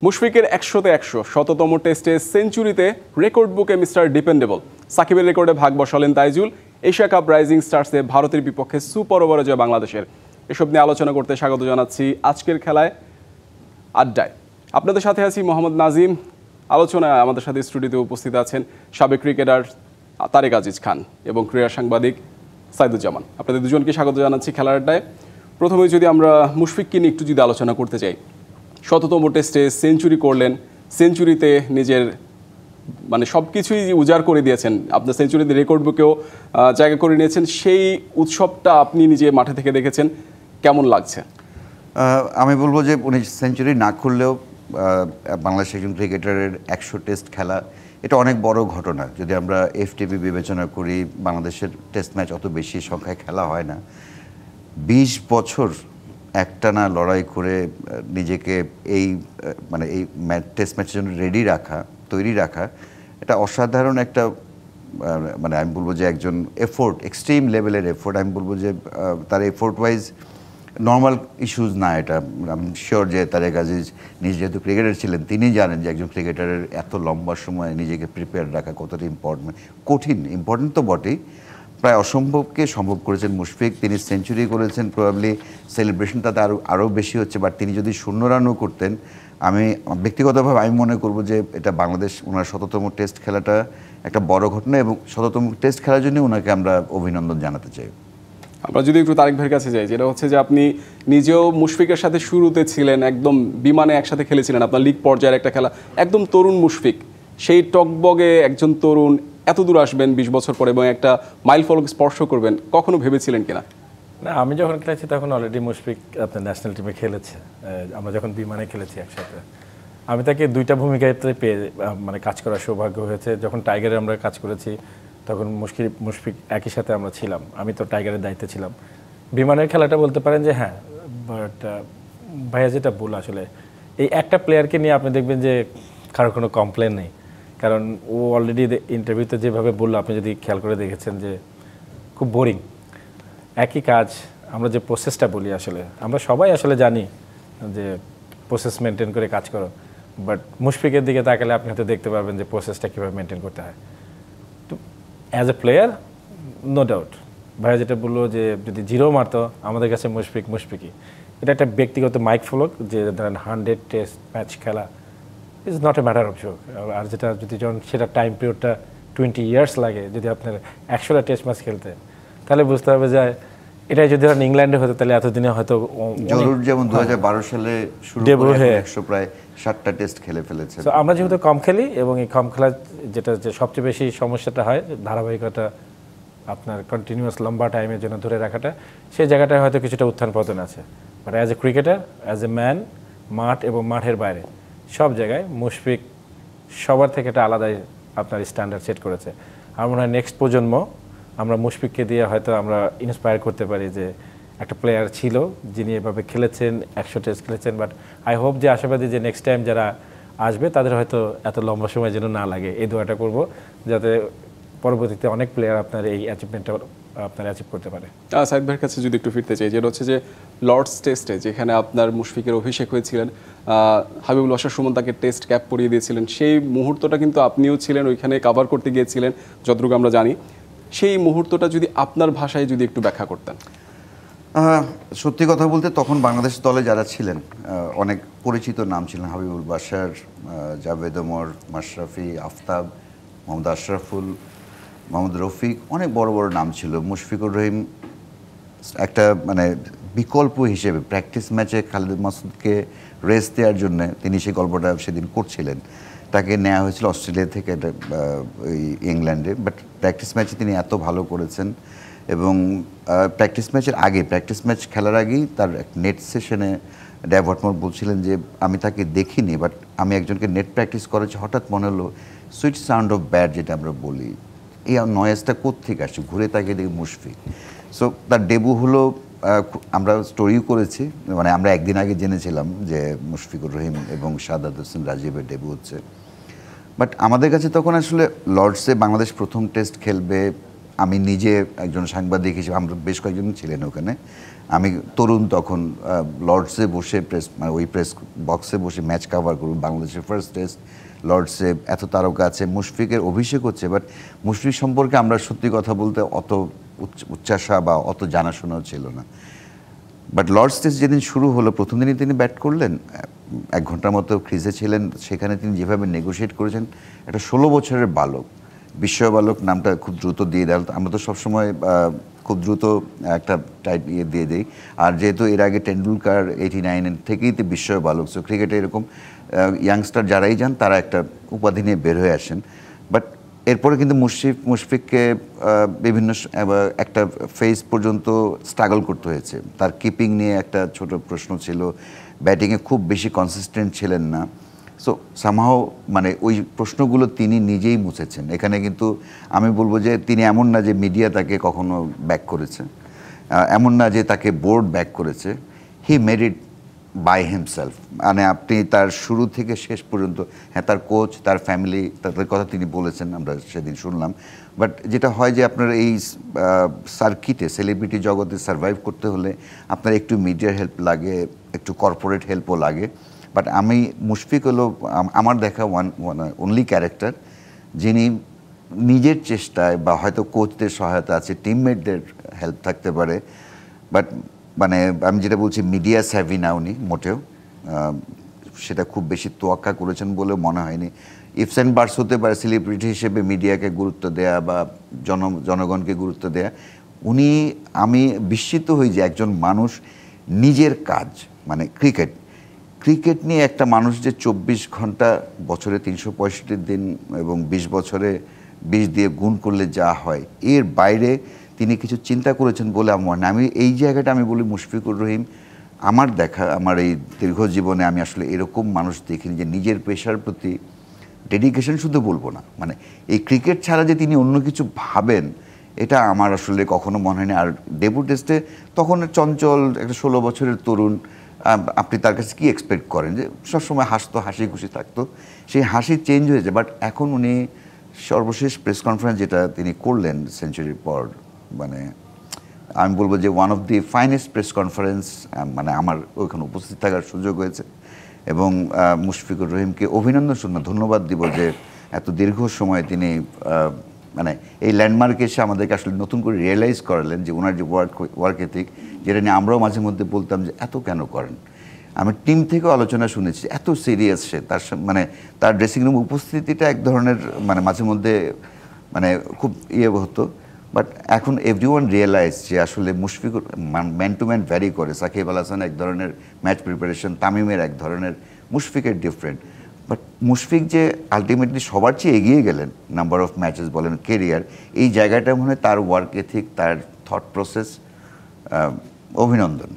মুশফিকের ১০০-তে ১০০ শততম টেস্টে সেঞ্চুরিতে রেকর্ড বুকে মিস্টার ডিপেন্ডেবল। সাকিবের রেকর্ডে ভাগ বসালেন তাইজুল। এশিয়া কাপ রাইজিং স্টার্সে ভারতের বিপক্ষে সুপার ওভারে জয় বাংলাদেশের। এসব নিয়ে আলোচনা করতে স্বাগত জানাচ্ছি আজকের খেলায় আড্ডায়। আপনাদের সাথে আছি মোহাম্মদ নাজিম। আলোচনায় আমাদের সাথে স্টুডিওতে উপস্থিত আছেন সাবেক ক্রিকেটার তারেক আজিজ খান এবং ক্রীড়া সাংবাদিক সাইদুজ্জামান। আপনাদের দুজনকে স্বাগত জানাচ্ছি খেলার আড্ডায়। প্রথমে যদি আমরা মুশফিককে নিয়ে একটু যদি আলোচনা করতে চাই, শততম টেস্টে সেঞ্চুরি করলেন, সেঞ্চুরিতে নিজের সব কিছুই উজাড় করে দিয়েছেন, আপনার সেঞ্চুরিতে রেকর্ড বুকেও জায়গা করে নিয়েছেন। সেই উৎসবটা আপনি নিজে মাঠে থেকে দেখেছেন, কেমন লাগছে? আমি বলবো যে উনি সেঞ্চুরি না করলেও বাংলাদেশ একজন ক্রিকেটারের ১০০ টেস্ট খেলা এটা অনেক বড় ঘটনা। যদি আমরা এফটিপি বিবেচনা করি, বাংলাদেশের টেস্ট ম্যাচ অত বেশি সংখ্যায় খেলা হয় না। ২০ বছর একটানা লড়াই করে নিজেকে এই টেস্ট ম্যাচের জন্য তৈরি রাখা এটা অসাধারণ একটা আমি বলবো যে একজন এফোর্ট, এক্সট্রিম লেভেলের এফোর্ট। আমি বলবো যে তার এফোর্ট ওয়াইজ নর্মাল ইস্যুজ না এটা। আমি শিওর যে তারেক আজিজ নিজে যেহেতু ক্রিকেটার ছিলেন, তিনি জানেন যে একজন ক্রিকেটারের এত লম্বা সময় নিজেকে প্রিপেয়ার রাখা কতটা ইম্পর্টেন্ট তো বটেই, প্রায় অসম্ভবকে সম্ভব করেছেন মুশফিক। তিনি সেঞ্চুরি করেছেন, প্রবাবলি সেলিব্রেশনটা আরও বেশি হচ্ছে। বাট তিনি যদি 0 রানও করতেন, আমি ব্যক্তিগতভাবে মনে করব যে এটা বাংলাদেশ ওনার ১০০তম টেস্ট খেলাটা একটা বড় ঘটনা, এবং ১০০তম টেস্ট খেলার জন্য ওনাকে আমরা অভিনন্দন জানাতে চাই। আমরা যদি একটু তারেক ভাইয়ের কাছে যাই, যেটা হচ্ছে যে আপনি নিজেও মুশফিকের সাথে শুরুতে ছিলেন, একদম বিমানে একসাথে খেলেছিলেন, আপনার লিগ পর্যায়ের একটা খেলা, একদম তরুণ মুশফিক, সেই টকবগে একজন তরুণ এত দূর আসবেন ২০ বছর পরে এবং একটা মাইল ফলক স্পর্শ করবেন, কখনো ভেবেছিলেন কিনা? না, আমি যখন খেলেছি তখন অলরেডি মুশফিক আপনার ন্যাশনাল টিমে খেলেছে। আমরা যখন বিমানে খেলেছি একসাথে, আমি তাকে 2টা ভূমিকাতে পেয়ে কাজ করার সৌভাগ্য হয়েছে। যখন টাইগারে আমরা কাজ করেছি তখন মুশফিক একই সাথে আমরা ছিলাম। আমি তো টাইগারের দায়িত্বে ছিলাম। বিমানের খেলাটা বলতে পারেন যে হ্যাঁ, বাট ভাইয়া যেটা বল, আসলে এই একটা প্লেয়ারকে নিয়ে আপনি দেখবেন যে কারোর কোনো কমপ্লেন নেই, কারণ ও অলরেডি ইন্টারভিউতে যেভাবে বললো, আপনি যদি খেয়াল করে দেখেছেন যে খুব বোরিং একই কাজ। আমরা যে প্রসেসটা বলি, আসলে আমরা সবাই আসলে জানি যে প্রসেস মেনটেন করে কাজ করো, বাট মুশফিকের দিকে তাকালে আপনি হয়তো দেখতে পারবেন যে প্রসেসটা কীভাবে মেনটেন করতে হয়। তো as a player no doubt ভাইয়া যেটা বললো যে যদি 0 মারতো, আমাদের কাছে মুশফিকই। এটা একটা ব্যক্তিগত মাইক ফলক যে ধরেন 100 টেস্ট ম্যাচ খেলা is not a matter of joke. আর যেটা যদি যখন সেটা টাইম পিরিয়ডটা 20 ইয়ার্স লাগে, যদি আপনার 100টা টেস্ট ম্যাচ খেলতে, তাহলে বুঝতে হবে যে এটাই যদি ধরেন ইংল্যান্ডে হতো, তাহলে এতদিনে হয়তো জরুর যেমন 2012 সালে শুরু করে 100 প্রায় 60টা টেস্ট খেলে ফেলেছে। তো আমরা যেহেতু কম খেলি, এবং এই কম খেলা যেটা যে সবচেয়ে বেশি সমস্যাটা হয়, ধারাবাহিকতা আপনার কন্টিনিউয়াস লম্বা টাইমের জন্য ধরে রাখাটা, সেই জায়গাটায় হয়তো কিছুটা উত্থান পতন আছে। But as a cricketer, as a man, মাঠ এবং মাঠের বাইরে সব জায়গায় মুশফিক সবার থেকে একটা আলাদাই আপনার স্ট্যান্ডার্ড সেট করেছে। আমার মনে হয় নেক্সট প্রজন্ম আমরা মুশফিককে দিয়ে হয়তো আমরা ইন্সপায়ার করতে পারি যে একটা প্লেয়ার ছিল যিনি এভাবে খেলেছেন, 100 টেস্ট খেলেছেন। বাট আই হোপ যে আশাবাদী যে নেক্সট টাইম যারা আসবে তাদের হয়তো এত লম্বা সময় যেন না লাগে, এই দোয়াটা করব, যাতে পরবর্তীতে অনেক প্লেয়ার আপনার এই অ্যাচিভমেন্টটা আপনার অ্যাচিভ করতে পারে। সাইদ ভাইয়ের কাছে যদি একটু ফিরতে চাই, যেটা হচ্ছে যে লর্ডস টেস্টে যেখানে আপনার মুশফিকের অভিষেক হয়েছিলেন, হাবিবুল বাশার সুমন তাকে টেস্ট ক্যাপ পরিয়ে দিয়েছিলেন, সেই মুহূর্তটা কিন্তু আপনিও ছিলেন, ওইখানে কভার করতে গিয়েছিলেন যতটুকু আমরা জানি। সেই মুহূর্তটা যদি আপনার ভাষায় যদি একটু ব্যাখ্যা করতেন। সত্যি কথা বলতে তখন বাংলাদেশ দলে যারা ছিলেন অনেক পরিচিত নাম ছিলেন। হাবিবুল বাশার, জাভেদ ওমর, মাশরাফি, আফতাব, মোহাম্মদ আশরাফুল, মোহাম্মদ রফিক, অনেক বড় বড় নাম ছিল। মুশফিকুর রহিম একটা বিকল্প হিসেবে প্র্যাকটিস ম্যাচে খালিদ মাসুদকে রেস্ট দেওয়ার জন্য তিনি সেই গল্পটা সেদিন করছিলেন। তাকে নেওয়া হয়েছিল অস্ট্রেলিয়া থেকে ওই ইংল্যান্ডে, বাট প্র্যাকটিস ম্যাচে তিনি এত ভালো করেছেন। এবং প্র্যাকটিস ম্যাচ খেলার আগেই তার নেট সেশনে ড্যাভ হটমোর বলছিলেন যে আমি তাকে দেখিনি, বাট আমি একজনকে নেট প্র্যাকটিস করেছি, হঠাৎ মনে হলো সুইট সাউন্ড অফ ব্যাট যেটা আমরা বলি, এই নয়েজটা কোত্থেকে আসছে, ঘুরে তাকে দেখি মুশফিক। সো তার ডেবু হলো, আমরা স্টোরিও করেছি, আমরা একদিন আগে জেনেছিলাম যে মুশফিকুর রহিম এবং শাহাদাত হোসেন রাজীবের ডেবু হচ্ছে। বাট আমাদের কাছে তখন আসলে লর্ডসে বাংলাদেশ প্রথম টেস্ট খেলবে, আমি নিজে একজন সাংবাদিক হিসেবে, আমরা বেশ কয়েকজন ছিলেন ওখানে, আমি তরুণ তখন, লর্ডসে বসে মানে ওই প্রেস বক্সে বসে ম্যাচ কাভার করব, বাংলাদেশের ফার্স্ট টেস্ট লর্ডসে, এত তারকা আছে, মুশফিকের অভিষেক হচ্ছে, বাট মুশফিক সম্পর্কে আমরা সত্যি কথা বলতে অত উচ্চাসা বা অত জানাশোনাও ছিল না। বাট লর্ডস টেস্ট যেদিন শুরু হলো, প্রথম দিনই তিনি ব্যাট করলেন, 1 ঘন্টার মতো ক্রিজে ছিলেন, সেখানে তিনি যেভাবে নেগোশিয়েট করেছেন, একটা 16 বছরের বালক, বিস্ময় বালক নামটা খুব দ্রুত দিয়ে দেয়, আমরা তো সবসময় খুব দ্রুত একটা টাইপ দিয়ে দিই, আর যেহেতু এর আগে টেন্ডুলকার 89 থেকেই তো বিস্ময় বালক, সো ক্রিকেটে এরকম ইয়াংস্টার যারাই যান তারা একটা উপাধি নিয়ে বের হয়ে আসেন। বাট এরপরে কিন্তু মুশফিককে বিভিন্ন একটা ফেজ পর্যন্ত স্ট্রাগল করতে হয়েছে, তার কিপিং নিয়ে একটা ছোট প্রশ্ন ছিল, ব্যাটিংয়ে খুব বেশি কনসিস্টেন্ট ছিলেন না, সো সামহাও মানে ওই প্রশ্নগুলো তিনি নিজেই মুছেছেন। এখানে কিন্তু আমি বলবো যে তিনি এমন না যে মিডিয়া তাকে কখনো ব্যাক করেছে, এমন না যে তাকে বোর্ড ব্যাক করেছে, he made it by himself. মানে আপনি তার শুরু থেকে শেষ পর্যন্ত, হ্যাঁ তার কোচ, তার ফ্যামিলি, তাদের কথা তিনি বলেছেন, আমরা সেদিন শুনলাম, বাট যেটা হয় যে আপনার এই সার্কিটে, সেলিব্রিটি জগতে সার্ভাইভ করতে হলে আপনার একটু মিডিয়ার হেল্প লাগে, একটু কর্পোরেট হেল্পও লাগে। বাট আমি মুশফিক হলো আমার দেখা অনলি ক্যারেক্টার যিনি নিজের চেষ্টায়, বা হয়তো কোচদের সহায়তা আছে, টিমমেটদের হেল্প থাকতে পারে, বাট মানে আমি যেটা বলছি মিডিয়া স্যাভি না উনি মোটেও, সেটা খুব বেশি তোয়াক্কা করেছেন বলে মনে হয়নি। ইফস অ্যান্ড বার্স হতে পারে সেলিব্রিটি হিসেবে মিডিয়াকে গুরুত্ব দেয়া বা জনগণকে গুরুত্ব দেয়া, উনি, আমি বিস্মিত হই যে একজন মানুষ নিজের কাজ, মানে ক্রিকেট নিয়ে একটা মানুষ যে 24 ঘন্টা বছরে 365 দিন এবং 20 বছরে 20 দিয়ে গুণ করলে যা হয়, এর বাইরে তিনি কিছু চিন্তা করেছেন বলে আমার মনে হয়। আমি এই জায়গাটা আমি বলি মুশফিকুর রহিম, আমার দেখা, আমার এই দীর্ঘ জীবনে আমি আসলে এরকম মানুষ দেখিনি যে নিজের পেশার প্রতি ডেডিকেশন, শুধু বলবো না, মানে এই ক্রিকেট ছাড়া যে তিনি অন্য কিছু ভাবেন, এটা আমার আসলে কখনো মনে হয়নি। আর ডেবুট টেস্টে তখন চঞ্চল একটা 16 বছরের তরুণ, আপনি তার কাছে কী এক্সপেক্ট করেন যে সবসময় হাসতো, হাসি খুশি থাকতো, সেই হাসি চেঞ্জ হয়েছে। বাট এখন উনি সর্বশেষ প্রেস কনফারেন্স যেটা তিনি করলেন সেঞ্চুরির পর, মানে আমি বলবো যে one of the finest press conference, মানে আমার ওইখানে উপস্থিত থাকার সুযোগ হয়েছে। এবং মুশফিকুর রহিমকে অভিনন্দন শুনবো, ধন্যবাদ দিব যে এত দীর্ঘ সময় তিনি মানে এই ল্যান্ডমার্কে এসে আমাদেরকে আসলে নতুন করে রিয়েলাইজ করালেন যে ওনার যে ওয়ার্ক এথিক, যেটা নিয়ে আমরাও মাঝে মধ্যে বলতাম যে এত কেন করেন। আমি টিম থেকেও আলোচনা শুনেছি, এত সিরিয়াস সে, তার মানে তার ড্রেসিং রুম উপস্থিতিটা এক ধরনের মানে মাঝে মধ্যে মানে খুব হতো। বাট এখন এভরিওয়ান রিয়েলাইজ যে আসলে Mushfiqur man to man vary করে। সাকিব আল হাসান এক ধরনের ম্যাচ প্রিপারেশন, তামিমের এক ধরনের, মুশফিকের ডিফারেন্ট। বাট মুশফিক যে আলটিমেটলি সবার চেয়ে এগিয়ে গেলেন, নাম্বার অফ ম্যাচেস বলেন, কেরিয়ার, এই জায়গাটা মনে হয় তার ওয়ার্ক এথিক, তার থট প্রসেস, অভিনন্দন।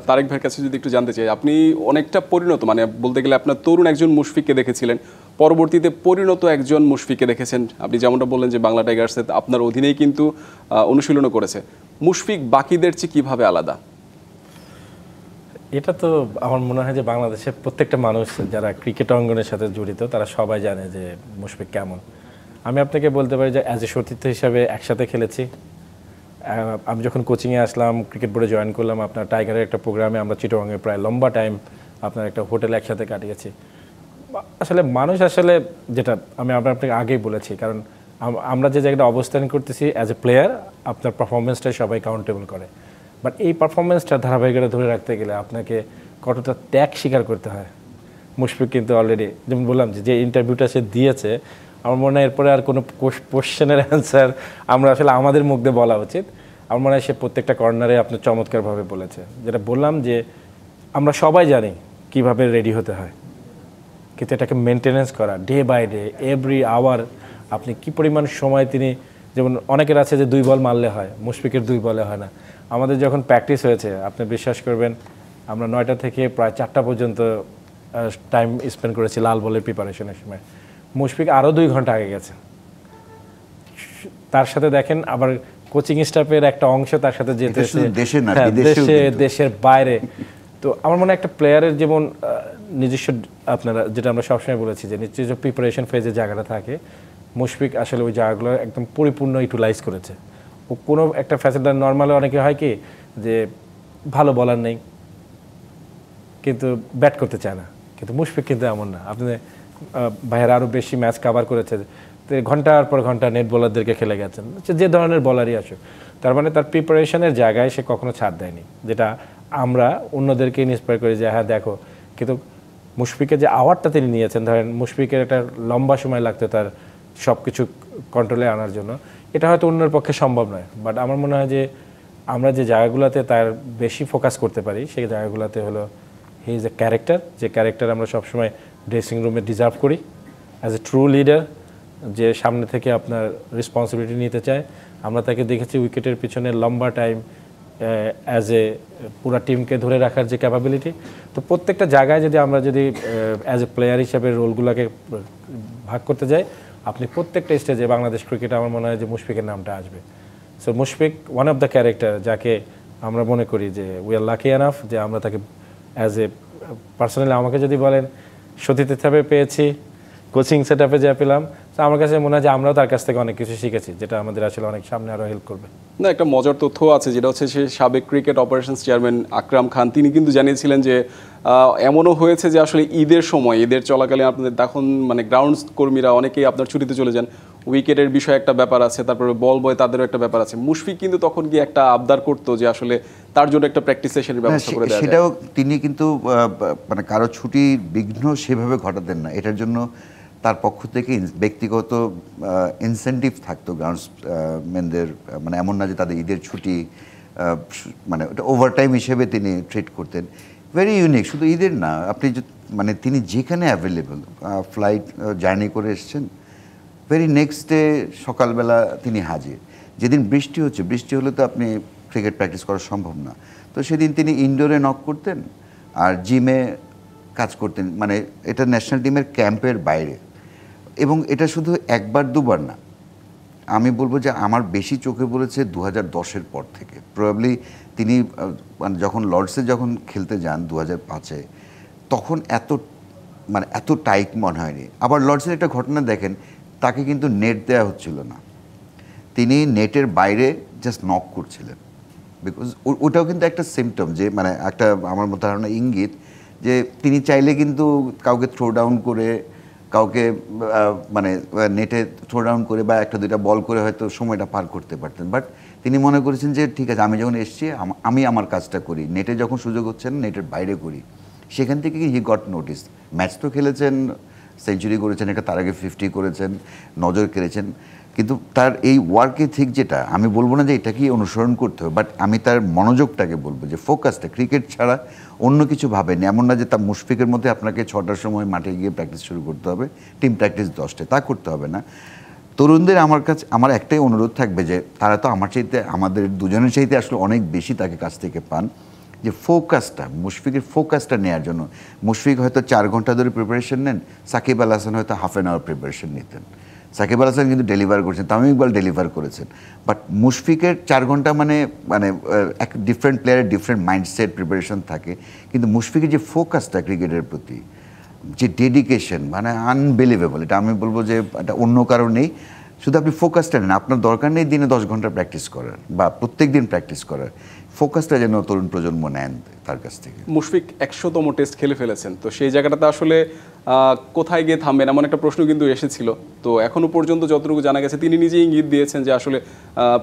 তারেক ভাইয়ের কাছে যদি একটু জানতে চাই, আপনি অনেকটা পরিণত, মানে বলতে গেলে আপনার তরুণ একজন মুশফিককে দেখেছিলেন, পরবর্তীতে পরিণত একজন মুশফিককে দেখেছেন। আপনি যেমনটা বললেন যে বাংলা টাইগার্সে আপনার অধীনেই কিন্তু অনুশীলনও করেছে। মুশফিক বাকিদের চেয়ে কীভাবে আলাদা? এটা তো আমার মনে হয় যে বাংলাদেশের প্রত্যেকটা মানুষ যারা ক্রিকেট অঙ্গনের সাথে জড়িত তারা সবাই জানে যে মুশফিক কেমন। আমি আপনাকে বলতে পারি যে অ্যাজ এ সতীর্থ হিসাবে একসাথে খেলেছি। আমি যখন কোচিংয়ে আসলাম, ক্রিকেট বোর্ডে জয়েন করলাম, আপনার টাইগারের একটা প্রোগ্রামে আমরা চিটাগংয়ে প্রায় লম্বা টাইম আপনার একটা হোটেলে একসাথে কাটিয়েছি। আসলে মানুষ আসলে যেটা আমি আপনাকে আগেই বলেছি, কারণ আমরা যে জায়গাটা অবস্থান করতেছি অ্যাজ এ প্লেয়ার, আপনার পারফরমেন্সটাই সবাই কাউন্টেবল করে। বাট এই পারফরমেন্সটা ধারাবাহিকতা ধরে রাখতে গেলে আপনাকে কতটা ত্যাগ স্বীকার করতে হয়। মুশফিক কিন্তু অলরেডি যেমন বললাম যে ইন্টারভিউটা সে দিয়েছে, আমার মনে হয় এরপরে আর কোনো কোশ্চেনের অ্যান্সার আমরা আসলে আমাদের মুখ দিয়ে বলা উচিত। আমার মনে হয় সে প্রত্যেকটা কর্নারে আপনার চমৎকারভাবে বলেছে। যেটা বললাম যে আমরা সবাই জানি কিভাবে রেডি হতে হয়, কিন্তু এটাকে মেনটেনেন্স করা day by day, every hour, আপনি কি পরিমাণ সময় তিনি, যেমন অনেকের আছে যে 2 বল মারলে হয়, মুশফিকের 2 বলে হয় না। আমাদের যখন প্র্যাকটিস হয়েছে, আপনি বিশ্বাস করবেন আমরা 9টা থেকে প্রায় 4টা পর্যন্ত টাইম স্পেন্ড করেছি লাল বলের প্রিপারেশনের সময়। মুশফিক আরও 2 ঘন্টা আগে গেছে। তার সাথে দেখেন আবার কোচিং স্টাফের একটা অংশ তার সাথে যেতেছে দেশের বাইরে। তো আমার মনে হয় একটা প্লেয়ারের যেমন নিজস্ব, আপনারা যেটা আমরা সবসময় বলেছি যে নিজস্ব প্রিপারেশন ফেজে জায়গাটা থাকে, মুশফিক আসলে ওই জায়গাগুলো একদম পরিপূর্ণ ইউটিলাইজ করেছে। ও কোনো একটা ফ্যাসিলিটি নর্মালি অনেকে হয় কি যে ভালো বলার নেই কিন্তু ব্যাট করতে চায় না, কিন্তু মুশফিক কিন্তু এমন না। আপনি ভাইয়ের আরও বেশি ম্যাচ কাভার করেছে, তো ঘন্টার পর ঘন্টা নেট বোলারদেরকে খেলে গেছেন, যে ধরনের বলারই আসুক। তার মানে তার প্রিপারেশনের জায়গায় সে কখনো ছাড় দেয়নি, যেটা আমরা অন্যদেরকে ইন্সপায়ার করি যে হ্যাঁ দেখো। কিন্তু মুশফিকের যে আওয়ারটা তিনি নিয়েছেন, ধরেন মুশফিকের একটা লম্বা সময় লাগতো তার সব কিছু কন্ট্রোলে আনার জন্য, এটা হয়তো অন্যের পক্ষে সম্ভব নয়। বাট আমার মনে হয় যে আমরা যে জায়গাগুলোতে তার বেশি ফোকাস করতে পারি সেই জায়গাগুলোতে হলো হি ইজ এ ক্যারেক্টার, যে ক্যারেক্টার আমরা সবসময় ড্রেসিং রুমে ডিজার্ভ করি অ্যাজ এ ট্রু লিডার, যে সামনে থেকে আপনার রেসপন্সিবিলিটি নিতে চায়। আমরা তাকে দেখেছি উইকেটের পিছনে লম্বা টাইম অ্যাজ এ পুরা টিমকে ধরে রাখার যে ক্যাপাবিলিটি। তো প্রত্যেকটা জায়গায় যদি আমরা যদি অ্যাজ এ প্লেয়ার হিসাবে রোলগুলোকে ভাগ করতে যাই, আপনি প্রত্যেকটা স্টেজে বাংলাদেশ ক্রিকেটে আমার মনে হয় যে মুশফিকের নামটা আসবে। So Mushfiq one of the character যাকে আমরা মনে করি যে উই আর লাকি এনাফ যে আমরা তাকে অ্যাজ এ পার্সোনালি আমাকে যদি বলেন সতীর্থ হিসাবে পেয়েছি, কোচিং সেট আপে যা পেলাম, তো আমার কাছে মনে হয় যে আমরাও তার কাছ থেকে অনেক কিছু শিখেছি, যেটা আমাদের আসলে অনেক সামনে আরও হেল্প করবে। না, একটা মজার তথ্য আছে, যেটা হচ্ছে সে সাবেক cricket operations chairman Akram Khan, তিনি কিন্তু জানিয়েছিলেন যে এমনও হয়েছে যে আসলে ঈদের সময়, ঈদের চলাকালীন আপনাদের তখন মানে গ্রাউন্ড কর্মীরা অনেকেই আপনার ছুটিতে চলে যান, উইকেটের বিষয়ে একটা ব্যাপার আছে, তারপরে বল বয় তাদেরও একটা ব্যাপার আছে। মুশফিক কিন্তু তখন গিয়ে একটা আবদার করতো যে আসলে তার জন্য একটা প্র্যাকটিস সেশনের ব্যবস্থা করে দেওয়া যায়। সেটাও তিনি কিন্তু মানে কারো ছুটি বিঘ্ন সেভাবে ঘটাতেন না, এটার জন্য তার পক্ষ থেকে ব্যক্তিগত ইনসেন্টিভ থাকতো গ্রাউন্ডসম্যানদের, মানে এমন না যে তাদের ঈদের ছুটি মানে ওটা ওভারটাইম হিসেবে তিনি ট্রিট করতেন। ভেরি ইউনিক, শুধু ঈদের না, আপনি মানে তিনি যেখানে অ্যাভেলেবল, ফ্লাইট জার্নি করে এসছেন, ভেরি নেক্সট ডে সকালবেলা তিনি হাজির। যেদিন বৃষ্টি হচ্ছে, বৃষ্টি হলে তো আপনি ক্রিকেট প্র্যাকটিস করা সম্ভব না, তো সেদিন তিনি ইনডোরে নক করতেন আর জিমে কাজ করতেন, মানে এটা ন্যাশনাল টিমের ক্যাম্পের বাইরে। এবং এটা শুধু একবার দুবার না, আমি বলবো যে আমার বেশি চোখে পড়েছে 2010-এর পর থেকে। প্রবাবলি তিনি মানে যখন লর্ডসে যখন খেলতে যান 2005-এ, তখন এত টাইট মনে হয়নি। আবার লর্ডসের একটা ঘটনা দেখেন, তাকে কিন্তু নেট দেওয়া হচ্ছিল না, তিনি নেটের বাইরে জাস্ট নক করছিলেন, বিকজ ওটাও কিন্তু একটা সিমটম, যে মানে একটা আমার মতো ধারণা ইঙ্গিত যে তিনি চাইলে কিন্তু কাউকে থ্রো ডাউন করে, কাউকে মানে নেটে থ্রো ডাউন করে বা একটা দুইটা বল করে হয়তো সময়টা পার করতে পারতেন। বাট তিনি মনে করেছেন যে ঠিক আছে, আমি যখন এসেছি আমি আমার কাজটা করি, নেটে যখন সুযোগ হচ্ছে না নেটের বাইরে করি। সেখান থেকে হি গট নোটিস। ম্যাচ তো খেলেছেন, সেঞ্চুরি করেছেন, একটা তার আগে 50 করেছেন, নজর কেড়েছেন, কিন্তু তার এই ওয়ার্ক এথিক যেটা, আমি বলবো না যে এটাকেই অনুসরণ করতে হবে, বাট আমি তার মনোযোগটাকে বলবো যে ফোকাসটা ক্রিকেট ছাড়া অন্য কিছু ভাবেনি। এমন না যে তার মুশফিকের মধ্যে আপনাকে 6টার সময় মাঠে গিয়ে প্র্যাকটিস শুরু করতে হবে, টিম প্র্যাকটিস 10টায়, তা করতে হবে না। তরুণদের আমার একটাই অনুরোধ থাকবে যে তারা তো আমাদের দুজনের চাইতে আসলে অনেক বেশি তাকে কাছ থেকে পান, যে ফোকাসটা, মুশফিকের ফোকাসটা নেওয়ার জন্য। মুশফিক হয়তো 4 ঘন্টা ধরে প্রিপারেশন নেন, সাকিব আল হাসান হয়তো হাফ অ্যান আওয়ার প্রিপারেশন নিতেন। সাকিব আল হাসান কিন্তু ডেলিভার করেছেন, তামিম ইকবাল ডেলিভার করেছেন, বাট মুশফিকের 4 ঘন্টা মানে এক ডিফারেন্ট প্লেয়ারের ডিফারেন্ট মাইন্ডসেট প্রিপারেশন থাকে, কিন্তু মুশফিকের যে ফোকাসটা ক্রিকেটের প্রতি, যে ডেডিকেশন, মানে আনবিলিভেবল। এটা আমি বলবো যে এটা অন্য কারো নেই, শুধু আপনি ফোকাসটা নেন। আপনার দরকার নেই দিনে 10 ঘন্টা প্র্যাকটিস করার বা প্রত্যেক দিন প্র্যাকটিস করার, ফোকাসটা যেন তরুণ প্রজন্ম নেন তার কাছ থেকে। মুশফিক 100তম টেস্ট খেলে ফেলেছেন, তো সেই জায়গাটাতে আসলে কোথায় গিয়ে থামবেন এমন একটা প্রশ্ন কিন্তু এসেছিল। তো এখনো পর্যন্ত যতটুকু জানা গেছে, তিনি নিজেই ইঙ্গিত দিয়েছেন যে আসলে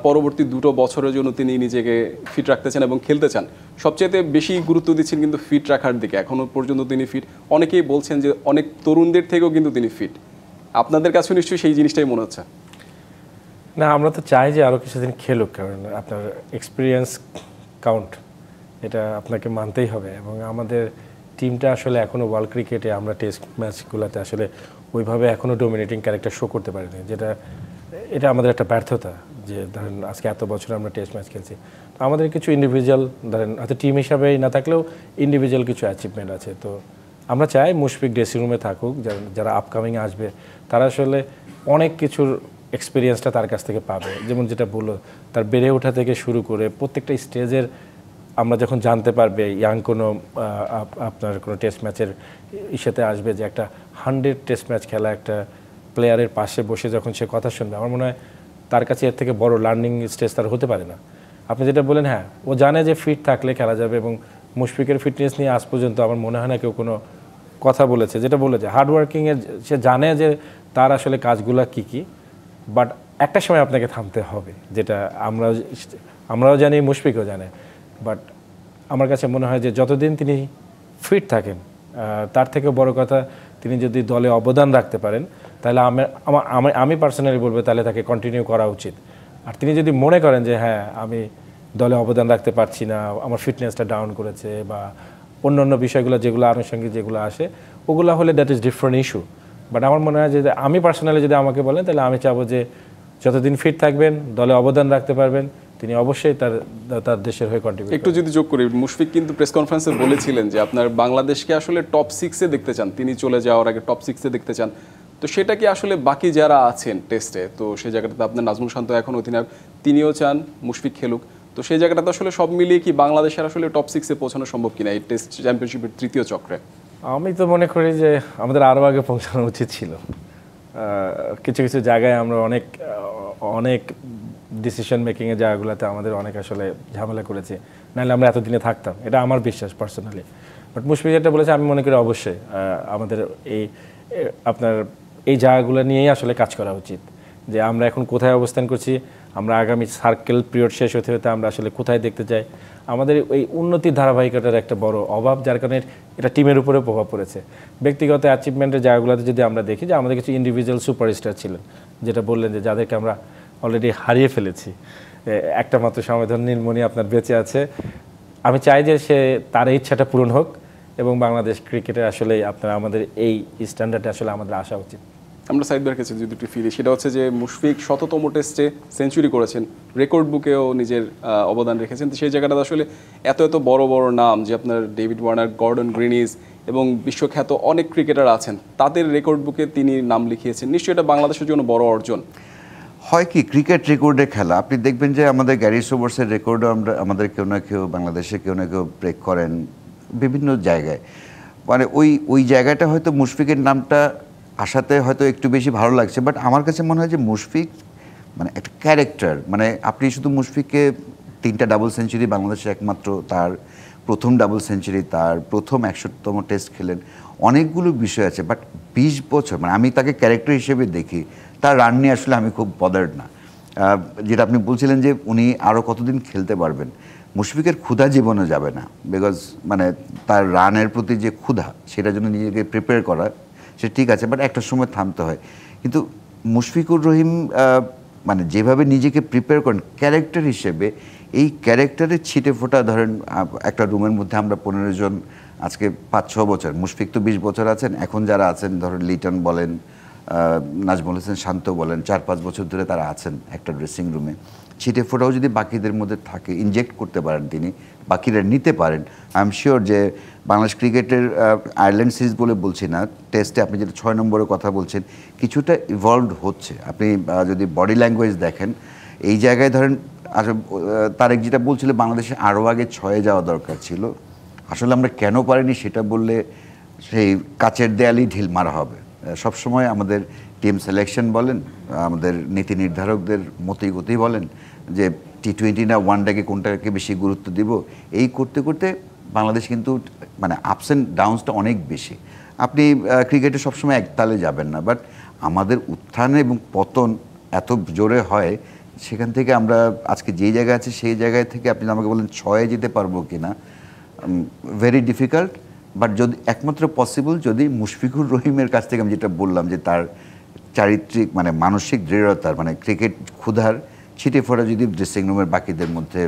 পরবর্তী 2 বছরের জন্য তিনি নিজেকে ফিট রাখতে চান এবং খেলতে চান। সবচেয়ে বেশি গুরুত্ব দিচ্ছেন কিন্তু ফিট রাখার দিকে। এখনো পর্যন্ত তিনি ফিট, অনেকেই বলছেন যে অনেক তরুণদের থেকেও কিন্তু তিনি ফিট। আপনাদের কাছেও নিশ্চয়ই সেই জিনিসটাই মনে হচ্ছে? না, আমরা তো চাই যে আরও কিছুদিন খেলুক, কারণ আপনার এক্সপিরিয়েন্স কাউন্ট, এটা আপনাকে মানতেই হবে। এবং আমাদের টিমটা আসলে এখনও ওয়ার্ল্ড ক্রিকেটে আমরা টেস্ট ম্যাচগুলোতে আসলে ওইভাবে এখনও ডোমিনেটিং ক্যারেক্টার শো করতে পারিনি, এটা আমাদের একটা ব্যর্থতা। যে ধরেন আজকে এত বছর আমরা টেস্ট ম্যাচ খেলছি, তো আমাদের কিছু ইন্ডিভিজুয়াল, ধরেন হয়তো টিম হিসাবেই না থাকলেও ইন্ডিভিজুয়াল কিছু অ্যাচিভমেন্ট আছে। তো আমরা চাই মুশফিক ড্রেসিং রুমে থাকুক, যারা আপকামিং আসবে তারা আসলে অনেক কিছুর এক্সপিরিয়েন্সটা তার কাছ থেকে পাবে। যেমন যেটা বললো, তার বেড়ে ওঠা থেকে শুরু করে প্রত্যেকটা স্টেজের আমরা যখন জানতে পারবে, ইয়াং কোনো আপনার কোনো টেস্ট ম্যাচের ইসেতে আসবে যে একটা 100 টেস্ট ম্যাচ খেলা একটা প্লেয়ারের পাশে বসে যখন সে কথা শুনবে, আমার মনে হয় তার কাছে এর থেকে বড় লার্নিং স্টেজ তার হতে পারে না। আপনি যেটা বলেন, হ্যাঁ, ও জানে যে ফিট থাকলে খেলা যাবে, এবং মুশফিকের ফিটনেস নিয়ে আজ পর্যন্ত আমার মনে হয় না কেউ কোনো কথা বলেছে। যেটা বলেছে হার্ডওয়ার্কিংয়ের, সে জানে যে তার আসলে কাজগুলো কী কী, বাট একটা সময় আপনাকে থামতে হবে, যেটা আমরাও জানি, মুশফিকও জানে। বাট আমার কাছে মনে হয় যে যতদিন তিনি ফিট থাকেন, তার থেকে বড় কথা তিনি যদি দলে অবদান রাখতে পারেন, তাহলে আমি পার্সোনালি বলবো তাহলে তাকে কন্টিনিউ করা উচিত। আর তিনি যদি মনে করেন যে হ্যাঁ, আমি দলে অবদান রাখতে পারছি না, আমার ফিটনেসটা ডাউন করেছে, বা অন্য বিষয়গুলো যেগুলো আনুষঙ্গিক যেগুলো আসে, ওগুলো হলে that is different issue. But আমার মনে হয় যে আমি পার্সোনালি যদি আমাকে বলেন, তাহলে আমি চাবো যে যতদিন ফিট থাকবেন, দলে অবদান রাখতে পারবেন, তিনি অবশ্যই তার দেশের হয়ে কন্ট্রিবিউট। একটু যদি যোগ করি, মুশফিক কিন্তু প্রেস কনফারেন্সে বলেছিলেন যে আপনার বাংলাদেশকে আসলে টপ 6-এ দেখতে চান, তিনি চলে যাওয়ার আগে টপ 6-এ দেখতে চান। তো সেটা কি আসলে বাকি যারা আছেন টেস্টে, তো সেই জায়গাটাতে আপনার নাজমুল শান্ত এখন অধিনায়ক, তিনিও চান মুশফিক খেলুক, তো সেই জায়গাটাতে আসলে সব মিলিয়ে কি বাংলাদেশের আসলে টপ 6-এ পৌঁছানো সম্ভব কিনা এই টেস্ট চ্যাম্পিয়নশিপের তৃতীয় চক্রে? আমি তো মনে করি যে আমাদের আরও আগে পৌঁছানো উচিত ছিল। কিছু কিছু জায়গায় আমরা অনেক ডিসিশন মেকিংয়ের জায়গাগুলোতে আমাদের অনেক আসলে ঝামেলা করেছি, নাহলে আমরা এতদিনে থাকতাম, এটা আমার বিশ্বাস পার্সোনালি। বাট মুশফিক যেটা বলেছে, আমি মনে করি অবশ্যই আমাদের আপনার এই জায়গাগুলো নিয়েই আসলে কাজ করা উচিত, যে আমরা এখন কোথায় অবস্থান করছি, আমরা আগামী সার্কেল পিরিয়ড শেষ হতে হতে আমরা আসলে কোথায় দেখতে চাই। আমাদের এই উন্নতির ধারাবাহিকতার একটা বড় অভাব, যার কারণে এটা টিমের উপরে প্রভাব পড়েছে। ব্যক্তিগত অ্যাচিভমেন্টের জায়গাগুলোতে যদি আমরা দেখি, যে আমাদের কিছু ইন্ডিভিজুয়াল সুপারস্টার ছিলেন, যেটা বললেন যে যাদেরকে আমরা অলরেডি হারিয়ে ফেলেছি। একটা মাত্র সমাধান নীলমণি আপনার বেঁচে আছে। আমি চাই যে তার ইচ্ছাটা পূরণ হোক, এবং বাংলাদেশ ক্রিকেটে আসলে আমাদের এই স্ট্যান্ডার্ডে আসলে আমাদের আসা উচিত। আমরা সাইদ ভাইয়ের কাছে যদি একটু ফিরি, সেটা হচ্ছে যে মুশফিক ১৭তম টেস্টে সেঞ্চুরি করেছেন, রেকর্ড বুকেও নিজের অবদান রেখেছেন। তো সেই জায়গাটাতে আসলে এত বড় বড় নাম, যে আপনার ডেভিড ওয়ার্নার, গর্ডন গ্রিনিজ এবং বিশ্বখ্যাত অনেক ক্রিকেটার আছেন, তাদের রেকর্ড বুকে তিনি নাম লিখিয়েছেন। নিশ্চয়ই এটা বাংলাদেশের জন্য বড় অর্জন। হয় কি, ক্রিকেট রেকর্ডে খেলা, আপনি দেখবেন যে আমাদের গ্যারি সোবার্সের রেকর্ডও আমাদের কেউ না কেউ, বাংলাদেশে কেউ না কেউ ব্রেক করেন বিভিন্ন জায়গায়। মানে ওই জায়গাটা হয়তো মুশফিকের নামটা আসাতে হয়তো একটু বেশি ভালো লাগছে, বাট আমার কাছে মনে হয় যে মুশফিক মানে একটা ক্যারেক্টার। মানে আপনি শুধু মুশফিককে 3টা ডাবল সেঞ্চুরি, বাংলাদেশে একমাত্র তার প্রথম ডাবল সেঞ্চুরি, তার প্রথম 100তম টেস্ট খেলেন, অনেকগুলো বিষয় আছে। বাট 20 বছর, মানে আমি তাকে ক্যারেক্টার হিসেবে দেখি, তার রান নিয়ে আসলে আমি খুব বদার্ড না। যেটা আপনি বলছিলেন যে উনি আরও কতদিন খেলতে পারবেন, মুশফিকের ক্ষুধা জীবনে যাবে না, বিকজ মানে তার রানের প্রতি যে ক্ষুধা, সেটার জন্য নিজেকে প্রিপেয়ার করা, সে ঠিক আছে, বাট একটা সময় থামতে হয়। কিন্তু মুশফিকুর রহিম মানে যেভাবে নিজেকে প্রিপেয়ার করেন ক্যারেক্টার হিসেবে, এই ক্যারেক্টারের ছিটে ফোটা, ধরেন একটা রুমের মধ্যে আমরা 15 জন, আজকে 5-6 বছর, মুশফিক তো 20 বছর আছেন, এখন যারা আছেন ধরেন লিটন বলেন, নাজমুল হাসান শান্ত বলেন, 4-5 বছর ধরে তারা আছেন একটা ড্রেসিং রুমে। ছিটে ফোটাও যদি বাকিদের মধ্যে থাকে, ইনজেক্ট করতে পারেন তিনি, বাকিরা নিতে পারেন, আই এম শিওর যে বাংলাদেশ ক্রিকেটের আয়ারল্যান্ড সিরিজ বলে বলছি না, টেস্টে আপনি যেটা 6 নম্বরের কথা বলছেন, কিছুটা ইভলভড হচ্ছে। আপনি যদি বডি ল্যাঙ্গুয়েজ দেখেন, এই জায়গায় ধরেন তারেক যেটা বলছিল, বাংলাদেশে আরও আগে 6-এ যাওয়া দরকার ছিল, আসলে আমরা কেন পারিনি সেটা বললে সেই কাচের দেয়ালই ঢিল মারা হবে। সবসময় আমাদের টিম সিলেকশন বলেন, আমাদের নীতি নির্ধারকদের মতই গতি বলেন, যে T20 না ওয়ানডেকে কোনটাকে বেশি গুরুত্ব দিব, এই করতে করতে বাংলাদেশ কিন্তু মানে আপস অ্যান্ড ডাউনসটা অনেক বেশি। আপনি ক্রিকেটে সবসময় একতালে যাবেন না, বাট আমাদের উত্থান এবং পতন এত জোরে হয়, সেখান থেকে আমরা আজকে যেই জায়গায় আছি সেই জায়গায় থেকে আপনি আমাকে বলেন 6-এ যেতে পারবো কিনা, ভেরি ডিফিকাল্ট। বাট যদি একমাত্র পসিবল যদি মুশফিকুর রহিমের কাছ থেকে আমি যেটা বললাম, যে তার চারিত্রিক মানে মানসিক দৃঢ়তার, মানে ক্রিকেট ক্ষুধার ছিটে ফোটা যদি ড্রেসিং রুমের বাকিদের মধ্যে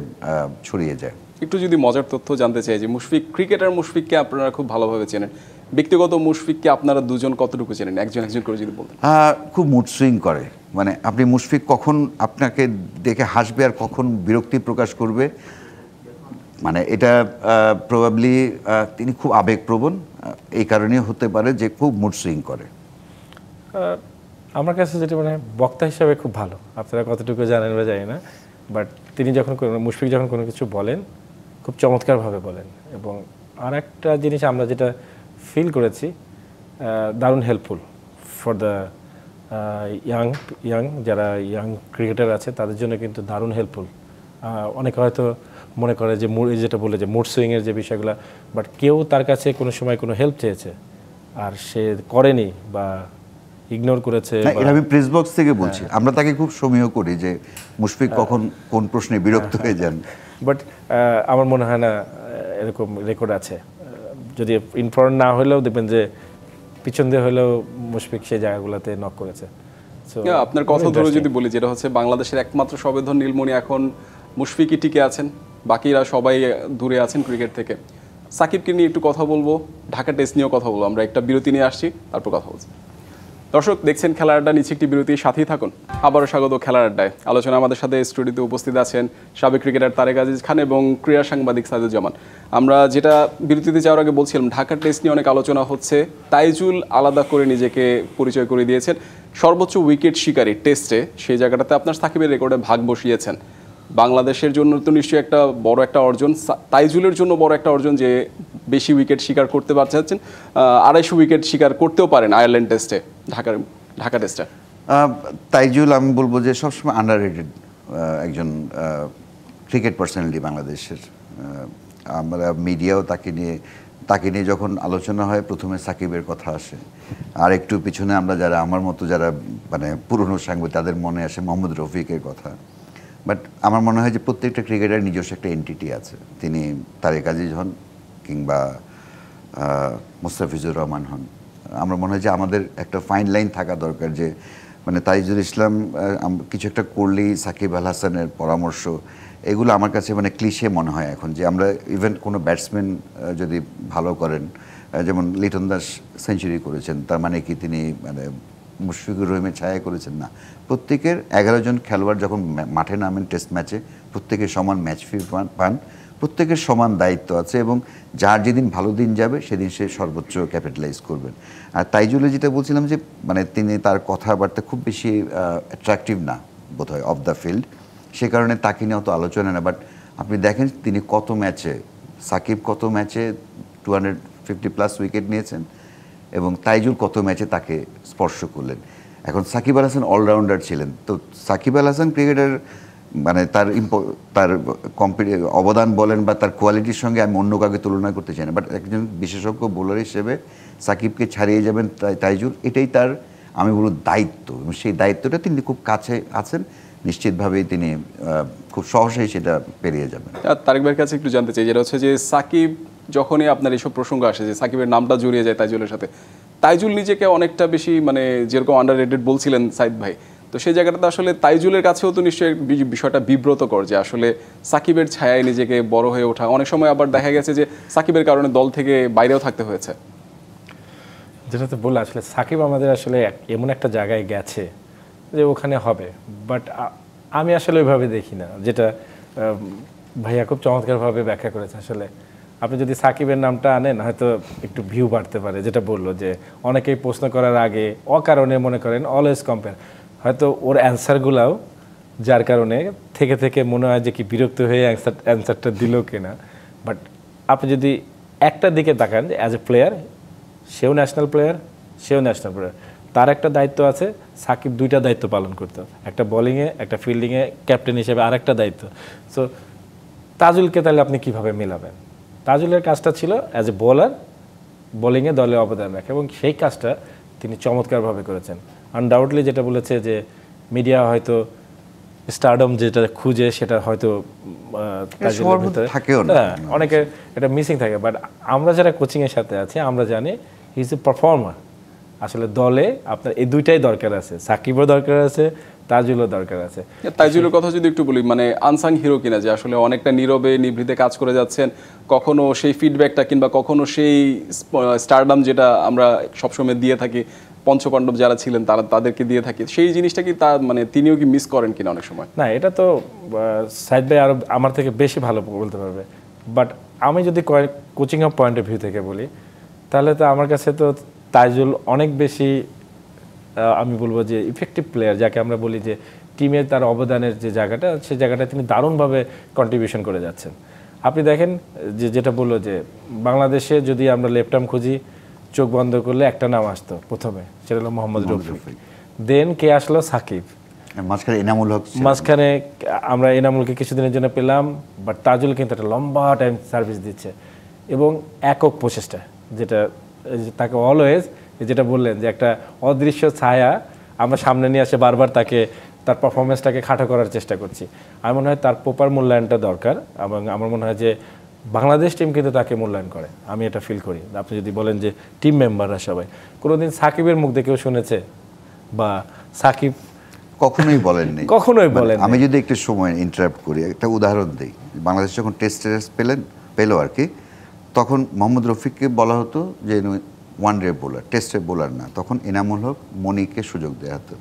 ছড়িয়ে যায়। একটু যদি মজার তথ্য জানতে চাই, যে মুশফিক, ক্রিকেটার মুশফিককে আপনারা খুব ভালোভাবে চেনেন, ব্যক্তিগত মুশফিককে আপনারা দুজন কতটুকু চেনেন, একজন করে যদি বলতেন? খুব মুড সুইং করে, মানে আপনি মুশফিক কখন আপনাকে দেখে হাসবে আর কখন বিরক্তি প্রকাশ করবে, মানে এটা প্রবাবলি তিনি খুব আবেগপ্রবণ, এই কারণেই হতে পারে যে খুব মুড সুইং করে। আমার কাছে যেটা মানে বক্তা হিসাবে খুব ভালো, আপনারা কতটুকু জানেন বা জানি না, বাট তিনি যখন মুশফিক যখন কোনো কিছু বলেন খুব চমৎকারভাবে বলেন। এবং আর একটা জিনিস আমরা যেটা ফিল করেছি, দারুণ হেল্পফুল ফর দ্য ইয়াং যারা ইয়াং ক্রিকেটার আছে তাদের জন্য কিন্তু দারুণ হেল্পফুল। অনেকে হয়তো মনে করে যে যেটা বলে যে মুড সুইংয়ের যে বিষয়গুলো, বাট কেউ তার কাছে কোনো সময় কোনো হেল্প চেয়েছে আর সে করেনি বা ইগনোর করেছে। এটা আমি প্রেস বক্স থেকে বলছি, আমরা তাকে খুব সমীহ করি যে মুশফিক কখন কোন প্রশ্নে বিরক্ত হয়ে যান, বাট আমার মনে হয় না এরকম রেকর্ড আছে। যদি ইনফর্ম না হলেও দেখবেন যে পিছন দিয়ে হলেও মুশফিক সেই জায়গাগুলোতে নক করেছে। আপনার কথা ধরে যদি বলি, যেটা হচ্ছে বাংলাদেশের একমাত্র সবেধন নীলমণি এখন মুশফিকই টিকে আছেন, বাকিরা সবাই দূরে আছেন ক্রিকেট থেকে। সাকিবকে নিয়ে একটু কথা বলবো, ঢাকা টেস্ট নিয়েও কথা বলবো। আমরা একটা বিরতি নিয়ে আসছি, তারপর কথা বলছি। দর্শক দেখছেন খেলার আড্ডা, নিচে একটি বিরতির সাথেই থাকুন। আবারও স্বাগত খেলার আড্ডায়। আলোচনা আমাদের সাথে স্টুডিওতে উপস্থিত আছেন সাবেক ক্রিকেটার তারেক আজিজ খান এবং ক্রীড়া সাংবাদিক সাইদুজ্জামান। আমরা যেটা বিরতিতে যাওয়ার আগে বলছিলাম, ঢাকা টেস্ট নিয়ে অনেক আলোচনা হচ্ছে। তাইজুল আলাদা করে নিজেকে পরিচয় করে দিয়েছেন সর্বোচ্চ উইকেট শিকারী টেস্টে, সেই জায়গাটাতে আপনার সাকিবের রেকর্ডে ভাগ বসিয়েছেন। বাংলাদেশের জন্য তো নিশ্চয়ই একটা বড় একটা অর্জন, তাইজুলের জন্য বড় একটা অর্জন যে বেশি উইকেট শিকার করতে পারছেন। 250 উইকেট শিকার করতেও পারেন আয়ারল্যান্ড টেস্টে, ঢাকা টেস্টে। তাইজুল আমি বলবো যে সবসময় আন্ডাররেটেড একজন ক্রিকেট পার্সোনালিটি বাংলাদেশের। আমরা মিডিয়াও তাকে নিয়ে যখন আলোচনা হয় প্রথমে সাকিবের কথা আসে, আর একটু পিছনে আমরা যারা আমার মতো যারা মানে পুরনো সাংবাদিক তাদের মনে আসে মোহাম্মদ রফিকের কথা। বাট আমার মনে হয় যে প্রত্যেকটা ক্রিকেটার নিজস্ব একটা এন্টিটি আছে। তিনি তারেক আজিজ হন কিংবা মুস্তাফিজুর রহমান হন, আমার মনে হয় যে আমাদের একটা ফাইন লাইন থাকা দরকার যে মানে তাইজুল ইসলাম কিছু একটা করলেই সাকিব আল হাসানের পরামর্শ, এগুলো আমার কাছে মানে ক্লিশে মনে হয় এখন। যে আমরা ইভেন কোনো ব্যাটসম্যান যদি ভালো করেন, যেমন লিটন দাস সেঞ্চুরি করেছেন, তার মানে কি তিনি মানে মুশফিকুর রহিমের ছায়া করেছেন? না, প্রত্যেকের 11 জন খেলোয়াড় যখন মাঠে নামেন টেস্ট ম্যাচে প্রত্যেকের সমান ম্যাচ ফি পান, প্রত্যেকের সমান দায়িত্ব আছে এবং যার যেদিন ভালো দিন যাবে সেদিন সে সর্বোচ্চ ক্যাপিটালাইজ করবেন। আর তাইজুলে যেটা বলছিলাম যে মানে তিনি তার কথাবার্তা খুব বেশি অ্যাট্রাকটিভ না বোধ হয় অফ দ্য ফিল্ড, সে কারণে তাকে নিয়ে অত আলোচনা না। বাট আপনি দেখেন তিনি কত ম্যাচে, সাকিব কত ম্যাচে 250+ উইকেট নিয়েছেন এবং তাইজুল কত ম্যাচে তাকে স্পর্শ করলেন। এখন সাকিব আল হাসান অলরাউন্ডার ছিলেন, তো সাকিব আল হাসান ক্রিকেটার মানে তার অবদান বলেন বা তার কোয়ালিটির সঙ্গে আমি অন্য কাউকে তুলনা করতে চাই না। বাট একজন বিশেষজ্ঞ বোলার হিসেবে সাকিবকে ছাড়িয়ে যাবেন তাইজুল, এটাই তার আমি বলব দায়িত্ব, এবং সেই দায়িত্বটা তিনি খুব কাছে আছেন। নিশ্চিতভাবেই তিনি খুব সহজেই সেটা পেরিয়ে যাবেন। তারেক ভাইয়ের কাছে একটু জানতে চাই, যেটা হচ্ছে যে সাকিব যখনই আপনার এইসব প্রসঙ্গ আসে যে সাকিবের নামটা জড়িয়ে যায় তাইজুলের সাথে, তাইজুল নিজেকে অনেকটা বেশি মানে যেরকম আন্ডাররেটেড বলছিলেন সাইদ ভাই, তো সেই জায়গাটাতে আসলে তাইজুলের কাছেও তো নিশ্চয়ই বিষয়টা বিব্রতকর যে আসলে সাকিবের ছায়ায় নিজেকে বড় হয়ে ওঠা। অনেক সময় আবার দেখা গেছে যে সাকিবের কারণে দল থেকে বাইরেও থাকতে হয়েছে। যেটা তো বললে আসলে সাকিব আমাদের আসলে এমন একটা জায়গায় গেছে যে ওখানে হবে, বাট আমি আসলে ওইভাবে দেখি না, যেটা ভাইয়া খুব চমৎকারভাবে ব্যাখ্যা করেছে। আসলে আপনি যদি সাকিবের নামটা আনেন হয়তো একটু ভিউ বাড়তে পারে, যেটা বললো যে অনেকেই প্রশ্ন করার আগে অকারণে মনে করেন অলওয়েজ কম্পেয়ার, হয়তো ওর অ্যান্সারগুলাও যার কারণে থেকে মনে হয় যে কি বিরক্ত হয়ে অ্যান্সারটা দিল কিনা। বাট আপনি যদি একটা দিকে তাকান যে অ্যাজ এ প্লেয়ার সেও ন্যাশনাল প্লেয়ার, তার একটা দায়িত্ব আছে, সাকিব 2টা দায়িত্ব পালন করতো, একটা বোলিংয়ে একটা ফিল্ডিংয়ে, ক্যাপ্টেন হিসেবে আরেকটা দায়িত্ব। সো তাজুলকে তাহলে আপনি কিভাবে মেলাবেন? তাজুলের কাজটা ছিল অ্যাজ এ বোলার বোলিংয়ে দলে অবদান রাখা, এবং সেই কাজটা তিনি চমৎকারভাবে করেছেন। আনডাউটলি যেটা বলেছে যে মিডিয়া হয়তো স্টারডম যেটা খুঁজে সেটা হয়তো তাজুলের ভিতরে থাকেও না, অনেকে এটা মিসিং থাকে। বাট আমরা যারা কোচিংয়ের সাথে আছি আমরা জানি হি ইজ এ পারফর্মার। আসলে দলে আপনার এই 2টাই দরকার আছে, সাকিবও দরকার আছে, তাজুলও দরকার আছে। তাইজুলের কথা যদি একটু বলি, মানে আনসাং হিরো কিনা, যে আসলে অনেকটা নীরবে নিভৃতে কাজ করে যাচ্ছেন, কখনো সেই ফিডব্যাকটা কিংবা কখনো সেই স্টারডাম যেটা আমরা সবসময় দিয়ে থাকি, পঞ্চপাণ্ডব যারা ছিলেন তাদেরকে দিয়ে থাকি, সেই জিনিসটা কি তা মানে তিনিও কি মিস করেন কিনা অনেক সময়? না, এটা তো সাইদ ভাই আরো আমার থেকে বেশি ভালো বলতে পারবে। বাট আমি যদি coaching of point of view থেকে বলি তাহলে তো আমার কাছে তো তাইজুল অনেক বেশি আমি বলবো যে ইফেক্টিভ প্লেয়ার, যাকে আমরা বলি যে টিমের তার অবদানের যে জায়গাটা, সেই জায়গাটা তিনি দারুণভাবে কন্ট্রিবিউশন করে যাচ্ছেন। আপনি দেখেন যে যেটা বললো যে বাংলাদেশে যদি আমরা লেফট আর্ম খুঁজি চোখ বন্ধ করলে একটা নাম আসতো প্রথমে, সেটা হলো মোহাম্মদ রফি। দেন কে আসলো? সাকিব। মাঝখানে এনামুল হক ছিল। মাঝখানে আমরা এনামুলকে কিছুদিনের জন্য পেলাম, বাট তাজুল কিন্তু একটা লম্বা টাইম সার্ভিস দিচ্ছে এবং একক প্রচেষ্টা, যেটা তাকে অলওয়েজ যেটা বললেন যে একটা অদৃশ্য ছায়া আমরা সামনে নিয়ে আসে, বারবার তাকে তার পারফরমেন্সটাকে খাটো করার চেষ্টা করছি। আমার মনে হয় তার প্রপার মূল্যায়নটা দরকার এবং আমার মনে হয় যে বাংলাদেশ টিম কিন্তু তাকে মূল্যায়ন করে, আমি এটা ফিল করি। আপনি যদি বলেন যে টিম মেম্বাররা সবাই কোনোদিন সাকিবের মুখ দিয়ে কেউ শুনেছে বা সাকিব কখনোই বলেননি, কখনোই বলেন। আমি যদি একটু সময় ইন্টারাপ্ট করি, একটা উদাহরণ দিই। বাংলাদেশ যখন টেস্ট পেলো আর কি, তখন মোহাম্মদ রফিককে বলা হতো যে ওয়ান ডে বোলার, টেস্টের বোলার না, তখন এনামুল হক মনিকে সুযোগ দেওয়া হতো।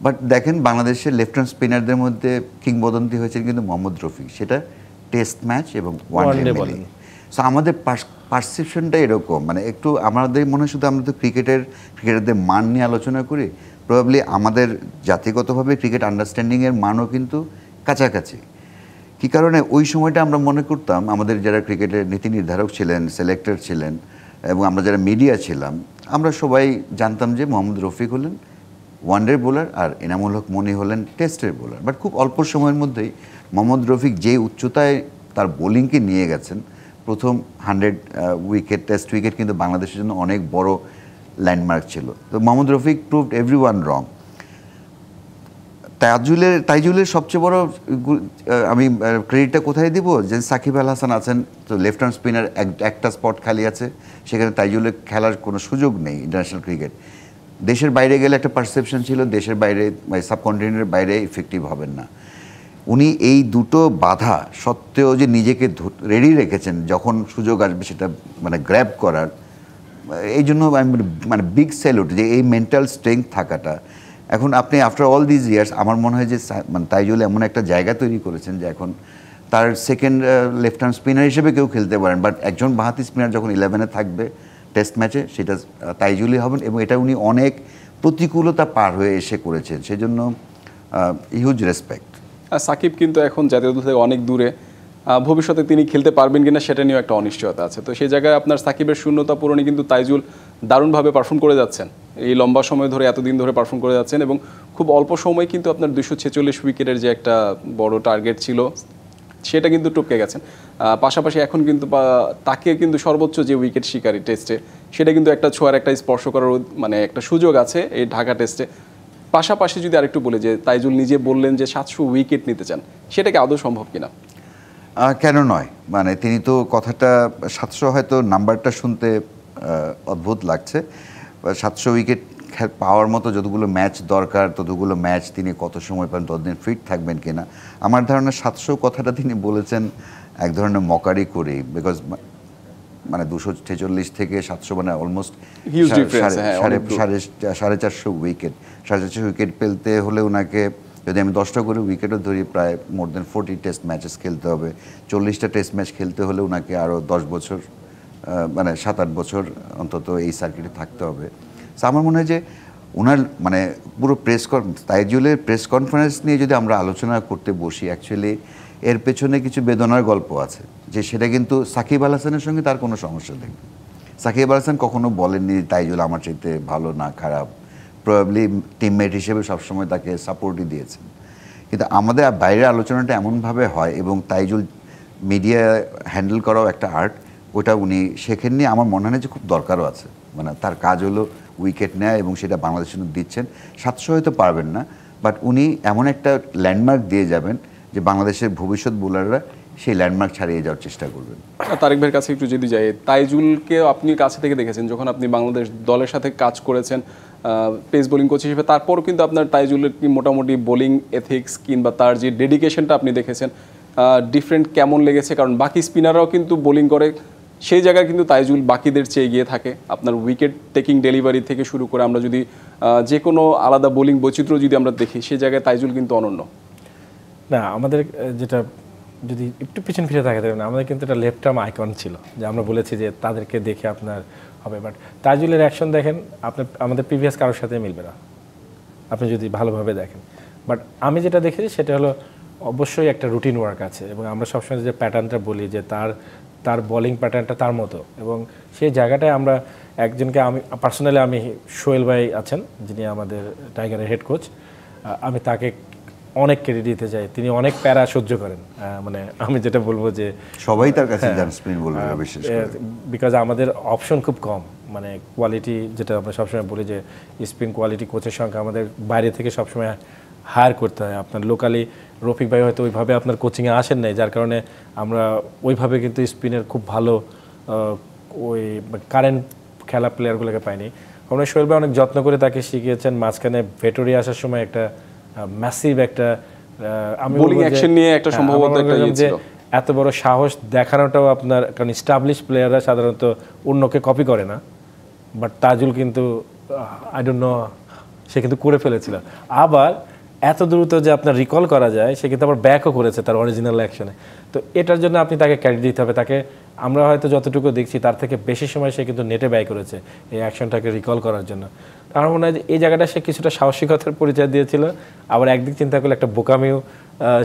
বাট দেখেন বাংলাদেশের লেফট হ্যান্ড স্পিনারদের মধ্যে কিংবদন্তি হয়েছে কিন্তু মোহাম্মদ রফিক, সেটা টেস্ট ম্যাচ এবং ওয়ান ডে মিলিয়ে। সো আমাদের পারসেপশনটা এরকম, মানে একটু আমাদের মনে হয় শুধু আমরা তো ক্রিকেটারদের মান নিয়ে আলোচনা করি, প্রবাবলি আমাদের জাতিগতভাবে ক্রিকেট আন্ডারস্ট্যান্ডিংয়ের মানও কিন্তু কাছাকাছি। কী কারণে ওই সময়টা আমরা মনে করতাম, আমাদের যারা ক্রিকেটের নীতি নির্ধারক ছিলেন, সিলেক্টর ছিলেন এবং আমরা যারা মিডিয়া ছিলাম, আমরা সবাই জানতাম যে মোহাম্মদ রফিক হলেন ওয়ানডে বোলার আর এনামুল হক মনি হলেন টেস্টের বোলার। বাট খুব অল্প সময়ের মধ্যেই মোহাম্মদ রফিক যে উচ্চতায় তার বোলিংকে নিয়ে গেছেন, প্রথম 100 উইকেট, টেস্ট উইকেট কিন্তু বাংলাদেশের জন্য অনেক বড় ল্যান্ডমার্ক ছিল। তো মোহাম্মদ রফিক প্রুভড এভরিওয়ান রং। তাইজুলের সবচেয়ে বড় আমি ক্রেডিটটা কোথায় দিব, যে সাকিব আল হাসান আছেন, তো লেফট হ্যান্ড স্পিনার একটা স্পট খালি আছে, সেখানে তাইজুলের খেলার কোনো সুযোগ নেই। ইন্টারন্যাশনাল ক্রিকেট দেশের বাইরে গেলে একটা পারসেপশন ছিল দেশের বাইরে সাবকন্টিনেন্টের বাইরে ইফেক্টিভ হবেন না। উনি এই দুটো বাধা সত্ত্বেও যে নিজেকে রেডি রেখেছেন যখন সুযোগ আসবে সেটা মানে গ্র্যাব করার, এই জন্য আমি মানে বিগ স্যালুট যে এই মেন্টাল স্ট্রেংথ থাকাটা। এখন আপনি আফটার অল দিস ইয়ার্স আমার মনে হয় যে মানে তাইজুল এমন একটা জায়গা তৈরি করেছেন যে এখন তার সেকেন্ড লেফট হ্যান্ড স্পিনার হিসেবে কেউ খেলতে পারেন, বাট একজন বাঁহাতি স্পিনার যখন 11-এ থাকবে টেস্ট ম্যাচে, সেটা তাইজুলই হবেন এবং এটা উনি অনেক প্রতিকূলতা পার হয়ে এসে করেছেন, সেজন্য হিউজ রেসপেক্ট। সাকিব কিন্তু এখন জাতীয় দল থেকে অনেক দূরে, ভবিষ্যতে তিনি খেলতে পারবেন কিনা সেটা নিয়েও একটা অনিশ্চয়তা আছে। তো সেই জায়গায় আপনার সাকিবের শূন্যতা পূরণে কিন্তু তাইজুল দারুণভাবে পারফর্ম করে যাচ্ছেন, এই লম্বা সময় ধরে এতদিন ধরে পারফর্ম করে যাচ্ছেন এবং খুব অল্প সময় কিন্তু আপনার 246 উইকেটের যে একটা বড় টার্গেট ছিল সেটা কিন্তু টপকে গেছেন। পাশাপাশি এখন কিন্তু তাকে কিন্তু সর্বোচ্চ যে উইকেট শিকারী টেস্টে, সেটা কিন্তু একটা ছোঁয়ার একটা স্পর্শ করার মানে একটা সুযোগ আছে এই ঢাকা টেস্টে। পাশাপাশি যদি আরেকটু বলি যে তাইজুল নিজে বললেন যে 700 উইকেট নিতে চান, সেটাকে আদৌ সম্ভব কিনা? কেন নয়, মানে তিনি তো কথাটা 700 হয়তো নাম্বারটা শুনতে অদ্ভুত লাগছে, 700 উইকেট পাওয়ার মতো যতগুলো ম্যাচ দরকার ততগুলো ম্যাচ তিনি কত সময় পান, ততদিন ফিট থাকবেন কিনা। আমার ধারণা 700 কথাটা তিনি বলেছেন এক ধরনের মকারি করে, বিকজ মানে 246 থেকে 700 মানে অলমোস্ট 450 উইকেট, 450 উইকেট পেলতে হলে ওনাকে, যদি আমি 10টা করে উইকেটও ধরি, প্রায় মোর দেন 40 টেস্ট ম্যাচেস খেলতে হবে। 40টা টেস্ট ম্যাচ খেলতে হলে ওনাকে আরও 10 বছর মানে 7-8 বছর অন্তত এই সার্কিটে থাকতে হবে। সো আমার মনে হয় যে ওনার মানে পুরো তাইজুলের প্রেস কনফারেন্স নিয়ে যদি আমরা আলোচনা করতে বসি, অ্যাকচুয়ালি এর পেছনে কিছু বেদনার গল্প আছে, যে সেটা কিন্তু সাকিব আল হাসানের সঙ্গে তার কোনো সমস্যা নেই। সাকিব আল হাসান কখনো বলেননি তাইজুল আমার চাইতে ভালো না খারাপ, প্রবাবলি টিমমেট হিসেবে সবসময় তাকে সাপোর্টই দিয়েছেন। কিন্তু আমাদের বাইরের আলোচনাটা এমনভাবে হয় এবং তাইজুল মিডিয়া হ্যান্ডেল করাও একটা আর্ট, ওটা উনি শেখেননি। আমার মনে হয় যে খুব দরকারও আছে, মানে তার কাজ হলো উইকেট নেয় এবং সেটা বাংলাদেশের জন্য দিচ্ছেন। 700 হয়তো পারবেন না, বাট উনি এমন একটা ল্যান্ডমার্ক দিয়ে যাবেন যে বাংলাদেশের ভবিষ্যৎ বোলাররা সেই ল্যান্ডমার্ক ছাড়িয়ে যাওয়ার চেষ্টা করবেন। তারেক ভাইয়ের কাছে একটু যদি যাই, তাইজুলকে আপনি কাছে থেকে দেখেছেন যখন আপনি বাংলাদেশ দলের সাথে কাজ করেছেন পেস বোলিং কোচ হিসেবে, তারপরও কিন্তু আপনার তাইজুলের কি মোটামুটি বোলিং এথিক্স কিংবা তার যে ডেডিকেশনটা আপনি দেখেছেন ডিফারেন্ট কেমন লেগেছে? কারণ বাকি স্পিনাররাও কিন্তু বোলিং করে, সেই জায়গায় কিন্তু তাইজুল বাকিদের চেয়ে এগিয়ে থাকে। আপনার উইকেট টেকিং ডেলিভারি থেকে শুরু করে আমরা যদি যে কোনো আলাদা বোলিং বৈচিত্র্য যদি আমরা দেখি, সেই জায়গায় তাইজুল কিন্তু অনন্য। না, আমাদের যেটা যদি একটু পিছনে থাকে না, আমাদের কিন্তু একটা লেফট আর্ম আইকন ছিল, যে আমরা বলেছি যে তাদেরকে দেখে আপনার হবে, বাট তাইজুলের অ্যাকশন দেখেন আপনার আমাদের প্রিভিয়াস কারোর সাথে মিলবে না আপনি যদি ভালোভাবে দেখেন। বাট আমি যেটা দেখেছি সেটা হলো অবশ্যই একটা রুটিন ওয়ার্ক আছে এবং আমরা সবসময় যে প্যাটার্নটা বলি যে তার তার বোলিং প্যাটার্নটা তার মতো, এবং সেই জায়গাটায় আমরা একজনকে, আমি পার্সোনালি আমি সোহেল ভাই আছেন যিনি আমাদের টাইগারের হেড কোচ, আমি তাকে অনেক ক্রেডিট দিতে চাই। তিনি অনেক প্যারা সহ্য করেন, মানে আমি যেটা বলবো যে সবাই তার কাছে যান স্পিন বোলার বিশেষ করে, বিকজ আমাদের অপশন খুব কম, মানে কোয়ালিটি যেটা আমরা সবসময় বলি যে স্পিন কোয়ালিটি কোচের সংখ্যা আমাদের বাইরে থেকে সবসময় হায়ার করতে হয়। আপনার লোকালি রফিক ভাই হয়তো ওইভাবে আপনার কোচিংয়ে আসেন নাই, যার কারণে আমরা ওইভাবে কিন্তু স্পিনের খুব ভালো ওই কারেন্ট খেলা প্লেয়ারগুলোকে পাইনি। আমরা সোহেল ভাই অনেক যত্ন করে তাকে শিখিয়েছেন। মাঝখানে ভেটোরিয়া আসার সময় একটা ম্যাসিভ একটা আমি বোলিং অ্যাকশন নিয়ে একটা সম্ভবত একটা ইয়ে ছিল। এত বড় সাহস দেখানোটাও আপনার, কারণ স্টাবলিশ প্লেয়াররা সাধারণত অন্যকে কপি করে না, বাট তাজুল কিন্তু আই ডোন্ট নো সে কিন্তু করে ফেলেছিল। আবার এত দ্রুত যে আপনার রিকল করা যায়, সে কিন্তু আবার ব্যাকও করেছে তার অরিজিনাল অ্যাকশনে। তো এটার জন্য আপনি তাকে ক্রেডিট দিতে হবে। তাকে আমরা হয়তো যতটুকু দেখছি তার থেকে বেশি সময় সে কিন্তু নেটে ব্যয় করেছে এই অ্যাকশনটাকে রিকল করার জন্য। আমার মনে হয় যে এই জায়গাটা সে কিছুটা সাহসিকতার পরিচয় দিয়েছিল। আবার একদিক চিন্তা করলে একটা বোকামিও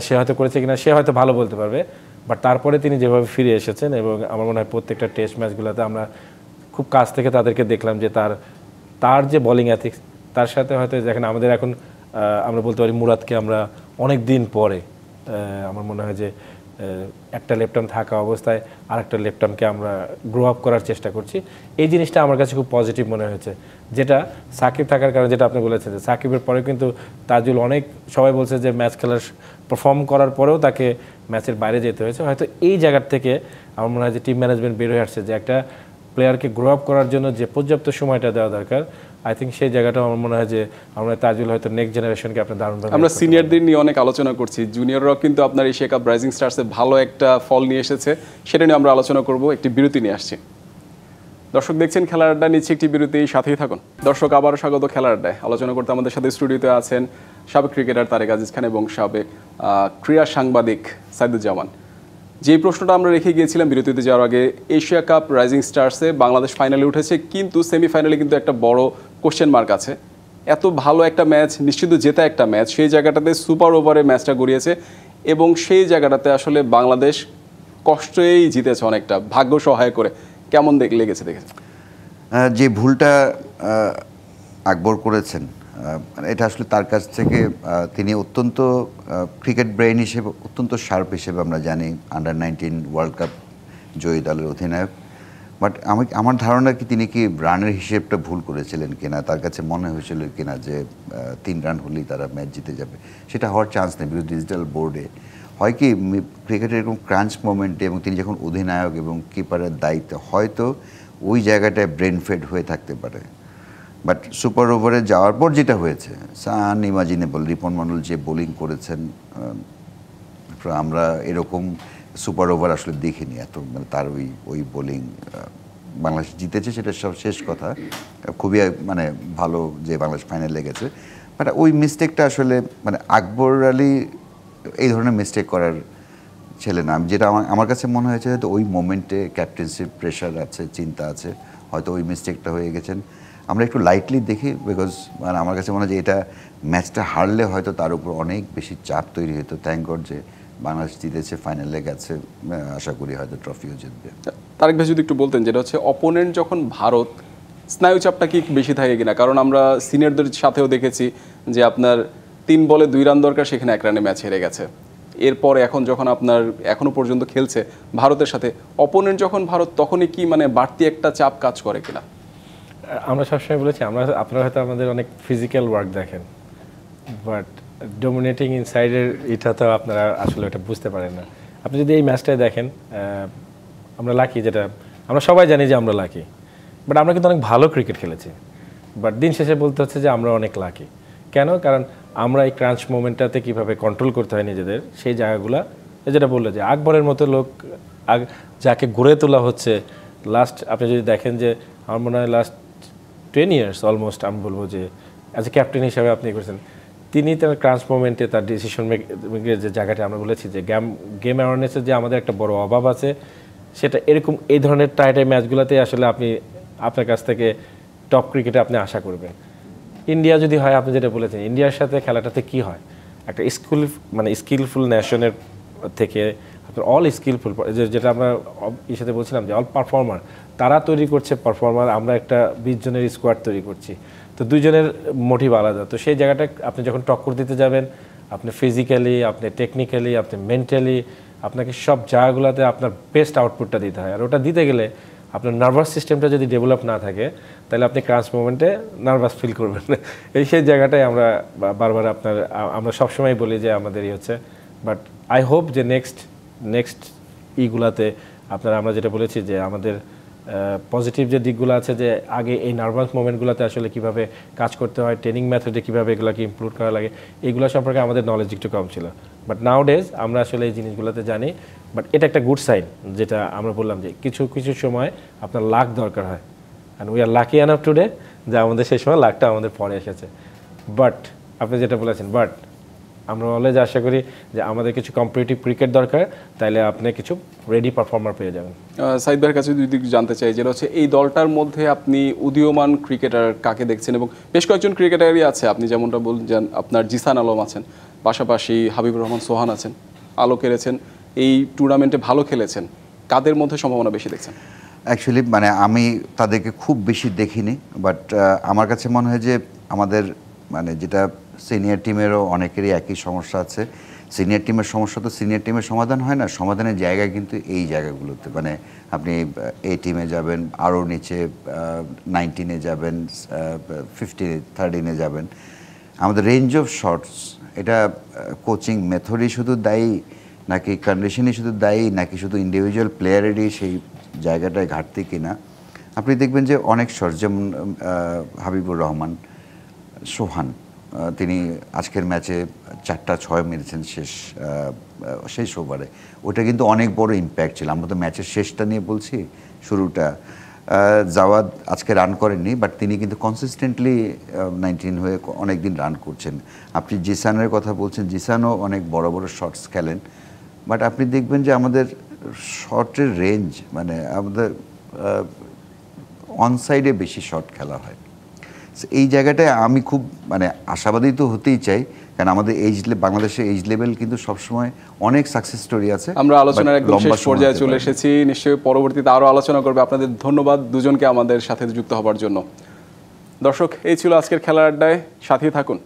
সে হয়তো করেছে কিনা সে হয়তো ভালো বলতে পারবে, বাট তারপরে তিনি যেভাবে ফিরে এসেছেন, এবং আমার মনে হয় প্রত্যেকটা টেস্ট ম্যাচগুলোতে আমরা খুব কাছ থেকে তাদেরকে দেখলাম যে তার যে বোলিং এথিক্স, তার সাথে হয়তো দেখেন আমাদের এখন আমরা বলতে পারি মুরাদকে আমরা অনেক দিন পরে আমার মনে হয় যে একটা লেফট আর্ম থাকা অবস্থায় আর একটা লেফট আর্মকে আমরা গ্রো আপ করার চেষ্টা করছি। এই জিনিসটা আমার কাছে খুব পজিটিভ মনে হয়েছে, যেটা সাকিব থাকার কারণে, যেটা আপনি বলেছেন যে সাকিবের পরে কিন্তু তাজুল অনেক, সবাই বলছে যে ম্যাচ খেলার পারফর্ম করার পরেও তাকে ম্যাচের বাইরে যেতে হয়েছে। হয়তো এই জায়গার থেকে আমার মনে হয় যে টিম ম্যানেজমেন্ট বের হয়ে আসছে যে একটা প্লেয়ারকে গ্রো আপ করার জন্য যে পর্যাপ্ত সময়টা দেওয়া দরকার, আই থিঙ্ক সেই জায়গাটাও আমার মনে হয় যে আমরা তাজুল হয়তো নেক্সট জেনারেশনকে আপনার দারুণভাবে, আমরা সিনিয়রদের নিয়ে অনেক আলোচনা করছি, জুনিয়ররাও কিন্তু আপনার এশিয়া কাপ রাইজিং স্টার্সে ভালো একটা ফল নিয়ে এসেছে, সেটা নিয়ে আমরা আলোচনা করব। একটি বিরতি নিয়ে আসছি। দর্শক দেখছেন খেলার আড্ডা, নিচ্ছে একটি বিরতি, সাথেই থাকুন। দর্শক আবারও স্বাগত খেলার আড্ডায়। আলোচনা করতে আমাদের সাথে স্টুডিওতে আছেন সাবেক ক্রিকেটার তারেক আজিজ খান এবং সাবেক ক্রীড়া সাংবাদিক সাইদুজ্জামান। যে প্রশ্নটা আমরা রেখে গিয়েছিলাম বিরতিতে যাওয়ার আগে, এশিয়া কাপ রাইজিং স্টার্সে বাংলাদেশ ফাইনালে উঠেছে, কিন্তু সেমিফাইনালে কিন্তু একটা বড় কোশ্চেন মার্ক আছে। এত ভালো একটা ম্যাচ, নিশ্চিত জেতা একটা ম্যাচ, সেই জায়গাটাতে সুপার ওভারে ম্যাচটা গড়িয়েছে, এবং সেই জায়গাটাতে আসলে বাংলাদেশ কষ্টেই জিতেছে অনেকটা, ভাগ্য সহায় করে। কেমন লেগেছে দেখেছে? যে ভুলটা আকবর করেছেন, এটা আসলে তার কাছ থেকে, তিনি অত্যন্ত ক্রিকেট ব্রেইন হিসেবে অত্যন্ত শার্প হিসেবে আমরা জানি, আন্ডার-19 ওয়ার্ল্ড কাপ জয়ী দলের অধিনায়ক। বাট আমার ধারণা কি তিনি কি রানের হিসেবটা ভুল করেছিলেন কিনা, তার কাছে মনে হয়েছিল কিনা যে 3 রান হলেই তারা ম্যাচ জিতে যাবে। সেটা হওয়ার চান্স নেই, বিকজ ডিজিটাল বোর্ডে হয় কি ক্রিকেটের এরকম ক্রাঞ্চ মোমেন্টে, এবং তিনি যখন অধিনায়ক এবং কিপারের দায়িত্ব, হয়তো ওই জায়গাটায় ব্রেন ফেড হয়ে থাকতে পারে। বাট সুপার ওভারে যাওয়ার পর যেটা হয়েছে, আনইমাজিনেবল। রিপন মন্ডল যে বোলিং করেছেন, আমরা এরকম সুপার ওভার আসলে দেখিনি এত, মানে তার ওই বোলিং। বাংলাদেশ জিতেছে সেটা সব শেষ কথা, খুবই মানে ভালো যে বাংলাদেশ ফাইনালে গেছে। বাট ওই মিস্টেকটা আসলে মানে আকবর আলী এই ধরনের মিস্টেক করার ছেলে না, যেটা আমার কাছে মনে হয়েছে হয়তো ওই মোমেন্টে ক্যাপ্টেন্সির প্রেশার আছে, চিন্তা আছে, হয়তো ওই মিস্টেকটা হয়ে গেছেন। আমরা একটু লাইটলি দেখি, বিকজ মানে আমার কাছে মনে হয় যে এটা ম্যাচটা হারলে হয়তো তার উপর অনেক বেশি চাপ তৈরি হতো। থ্যাংক গড যে বাংলাদেশ জিতেছে, ফাইনালে গেছে, আশা করি হয়তো ট্রফিও জিতবে। তারেক ভাই যদি একটু বলতেন, যেটা হচ্ছে অপোনেন্ট যখন ভারত, স্নায়ু চাপটা কি বেশি থাকে কিনা? কারণ আমরা সিনিয়রদের সাথেও দেখেছি যে আপনার 3 বলে 2 রান দরকার, সেখানে 1 রানে ম্যাচ হেরে গেছে। এরপরে এখন যখন আপনার এখনো পর্যন্ত খেলছে ভারতের সাথে, অপোনেন্ট যখন ভারত, তখনই কি মানে বাড়তি একটা চাপ কাজ করে কিনা? আমরা সবসময় বলেছি, আপনারা হয়তো আমাদের অনেক ফিজিক্যাল ওয়ার্ক দেখেন, বাট ডমিনেটিং ইনসাইডের এটা তো আপনারা আসলে এটা বুঝতে পারেন না। আপনি যদি এই ম্যাচটায় দেখেন, আমরা লাকি, যেটা আমরা সবাই জানি যে আমরা লাকি, বাট আমরা কিন্তু অনেক ভালো ক্রিকেট খেলেছি। বাট দিন শেষে বলতে হচ্ছে যে আমরা অনেক লাকি। কেন? কারণ আমরা এই ক্রাঞ্চ মোমেন্টটাতে কীভাবে কন্ট্রোল করতে হয় নিজেদের, সেই জায়গাগুলো, যেটা বললো যে আকবরের মতো লোক যাকে গড়ে তোলা হচ্ছে লাস্ট, আপনি যদি দেখেন যে আমার মনে হয় লাস্ট 10 ইয়ার্স অলমোস্ট, আমি বলবো যে অ্যাজ এ ক্যাপ্টেন হিসাবে আপনি করেছেন, তিনি তার ক্রাঞ্চ মোমেন্টে তার ডিসিশন মেকিংয়ের যে জায়গাটা আমরা বলেছি যে গেম অ্যাওয়ারনেসের যে আমাদের একটা বড় অভাব আছে, সেটা এরকম এই ধরনের টাইটাই ম্যাচগুলোতে আসলে আপনি আপনার কাছ থেকে টপ ক্রিকেটে আপনি আশা করবেন। ইন্ডিয়া যদি হয়, আপনি যেটা বলেছেন, ইন্ডিয়ার সাথে খেলাটাতে কি হয়, একটা স্কিলফুল নেশনের থেকে আপনার অল স্কিলফুল, যেটা আমরা সাথে বলছিলাম যে অল পারফর্মার, তারা তৈরি করছে পারফর্মার, আমরা একটা 20 জনের স্কোয়াড তৈরি করছি। তো 2 জনের মোটিভ আলাদা। তো সেই জায়গাটা আপনি যখন টক্কর দিতে যাবেন, আপনি ফিজিক্যালি, আপনি টেকনিক্যালি, আপনি মেন্টালি, আপনাকে সব জায়গাগুলোতে আপনার বেস্ট আউটপুটটা দিতে হয়। আর ওটা দিতে গেলে আপনার নার্ভাস সিস্টেমটা যদি ডেভেলপ না থাকে, তাহলে আপনি ক্রাঞ্চ মোমেন্টে নার্ভাস ফিল করবেন। সেই জায়গাটাই বারবার আমরা সবসময় বলি যে আমাদের হচ্ছে। বাট আই হোপ যে নেক্সট ইগুলাতে আমরা যেটা বলেছি যে আমাদের পজিটিভ যে দিকগুলো আছে, যে আগে এই নার্ভাস মোমেন্টগুলোতে আসলে কীভাবে কাজ করতে হয়, ট্রেনিং মেথডে কীভাবে এগুলোকে ইমপ্রুভ করা লাগে, এগুলো সম্পর্কে আমাদের নলেজ একটু কম ছিল। বাট নাও ডেজ আমরা আসলে এই জিনিসগুলোতে জানি। বাট এটা একটা গুড সাইন, যেটা আমরা বললাম যে কিছু কিছু সময় আপনার লাক দরকার হয়। And we are lucky enough today যে আমাদের সেই সময় লাকটা আমাদের পরে এসেছে। বাট আপনি যেটা বলেছেন, বাট আমরা অলওয়েজ আশা করি যে আমাদের কিছু কম্পিটিটিভ ক্রিকেট দরকার, তাইলে আপনি কিছু রেডি পারফর্মার পেয়ে যাবেন। সাইদ ভাইয়ের কাছে দুই দিক জানতে চাই, যেটা হচ্ছে এই দলটার মধ্যে আপনি উদীয়মান ক্রিকেটার কাকে দেখছেন, এবং বেশ কয়েকজন ক্রিকেটারই আছে, আপনি যেমনটা বলছেন আপনার জিসান আলম আছেন, পাশাপাশি হাবিবুর রহমান সোহান আছেন, আলো খেলেছেন, এই টুর্নামেন্টে ভালো খেলেছেন, কাদের মধ্যে সম্ভাবনা বেশি দেখছেন? অ্যাকচুয়ালি মানে আমি তাদেরকে খুব বেশি দেখিনি, বাট আমার কাছে মনে হয় যে আমাদের মানে যেটা সিনিয়র টিমেরও অনেকেরই একই সমস্যা আছে। সিনিয়র টিমের সমস্যা তো সিনিয়র টিমের সমাধান হয় না, সমাধানের জায়গা কিন্তু এই জায়গাগুলোতে। মানে আপনি এ টিমে যাবেন, আরও নিচে 19-এ যাবেন, 15-এ 13-এ যাবেন। আমাদের রেঞ্জ অফ শটস, এটা কোচিং মেথডই শুধু দায়ী, নাকি কন্ডিশনই শুধু দায়ী, নাকি শুধু ইন্ডিভিজুয়াল প্লেয়ারেরই সেই জায়গাটায় ঘাটতি কিনা? আপনি দেখবেন যে অনেক শট, যেমন হাবিবুর রহমান, সোহান, তিনি আজকের ম্যাচে 4টা 6 মেরেছেন শেষ ওভারে। ওটা কিন্তু অনেক বড় ইম্প্যাক্ট ছিল। আমরা তো ম্যাচের শেষটা নিয়ে বলছি, শুরুটা। জাওয়াদ আজকে রান করেননি, বাট তিনি কিন্তু কনসিস্টেন্টলি 19 হয়ে অনেক দিন রান করছেন। আপনি জিসানের কথা বলছেন, জিসানও অনেক বড় বড় শটস খেলেন। বাট আপনি দেখবেন যে আমাদের শটের রেঞ্জ, মানে আমাদের অন সাইডে বেশি শট খেলা হয়। এই জায়গাটায় আমি খুব মানে আশাবাদী তো হতেই চাই, কারণ আমাদের বাংলাদেশের এইজ লেভেল কিন্তু সবসময় অনেক সাকসেস স্টোরি আছে। আমরা আলোচনার একদম শেষ পর্যায়ে চলে এসেছি, নিশ্চয়ই পরবর্তীতে আরও আলোচনা করবে। আপনাদের ধন্যবাদ দুজনকে আমাদের সাথে যুক্ত হবার জন্য। দর্শক, এই ছিল আজকের খেলার আড্ডায়, সাথেই থাকুন।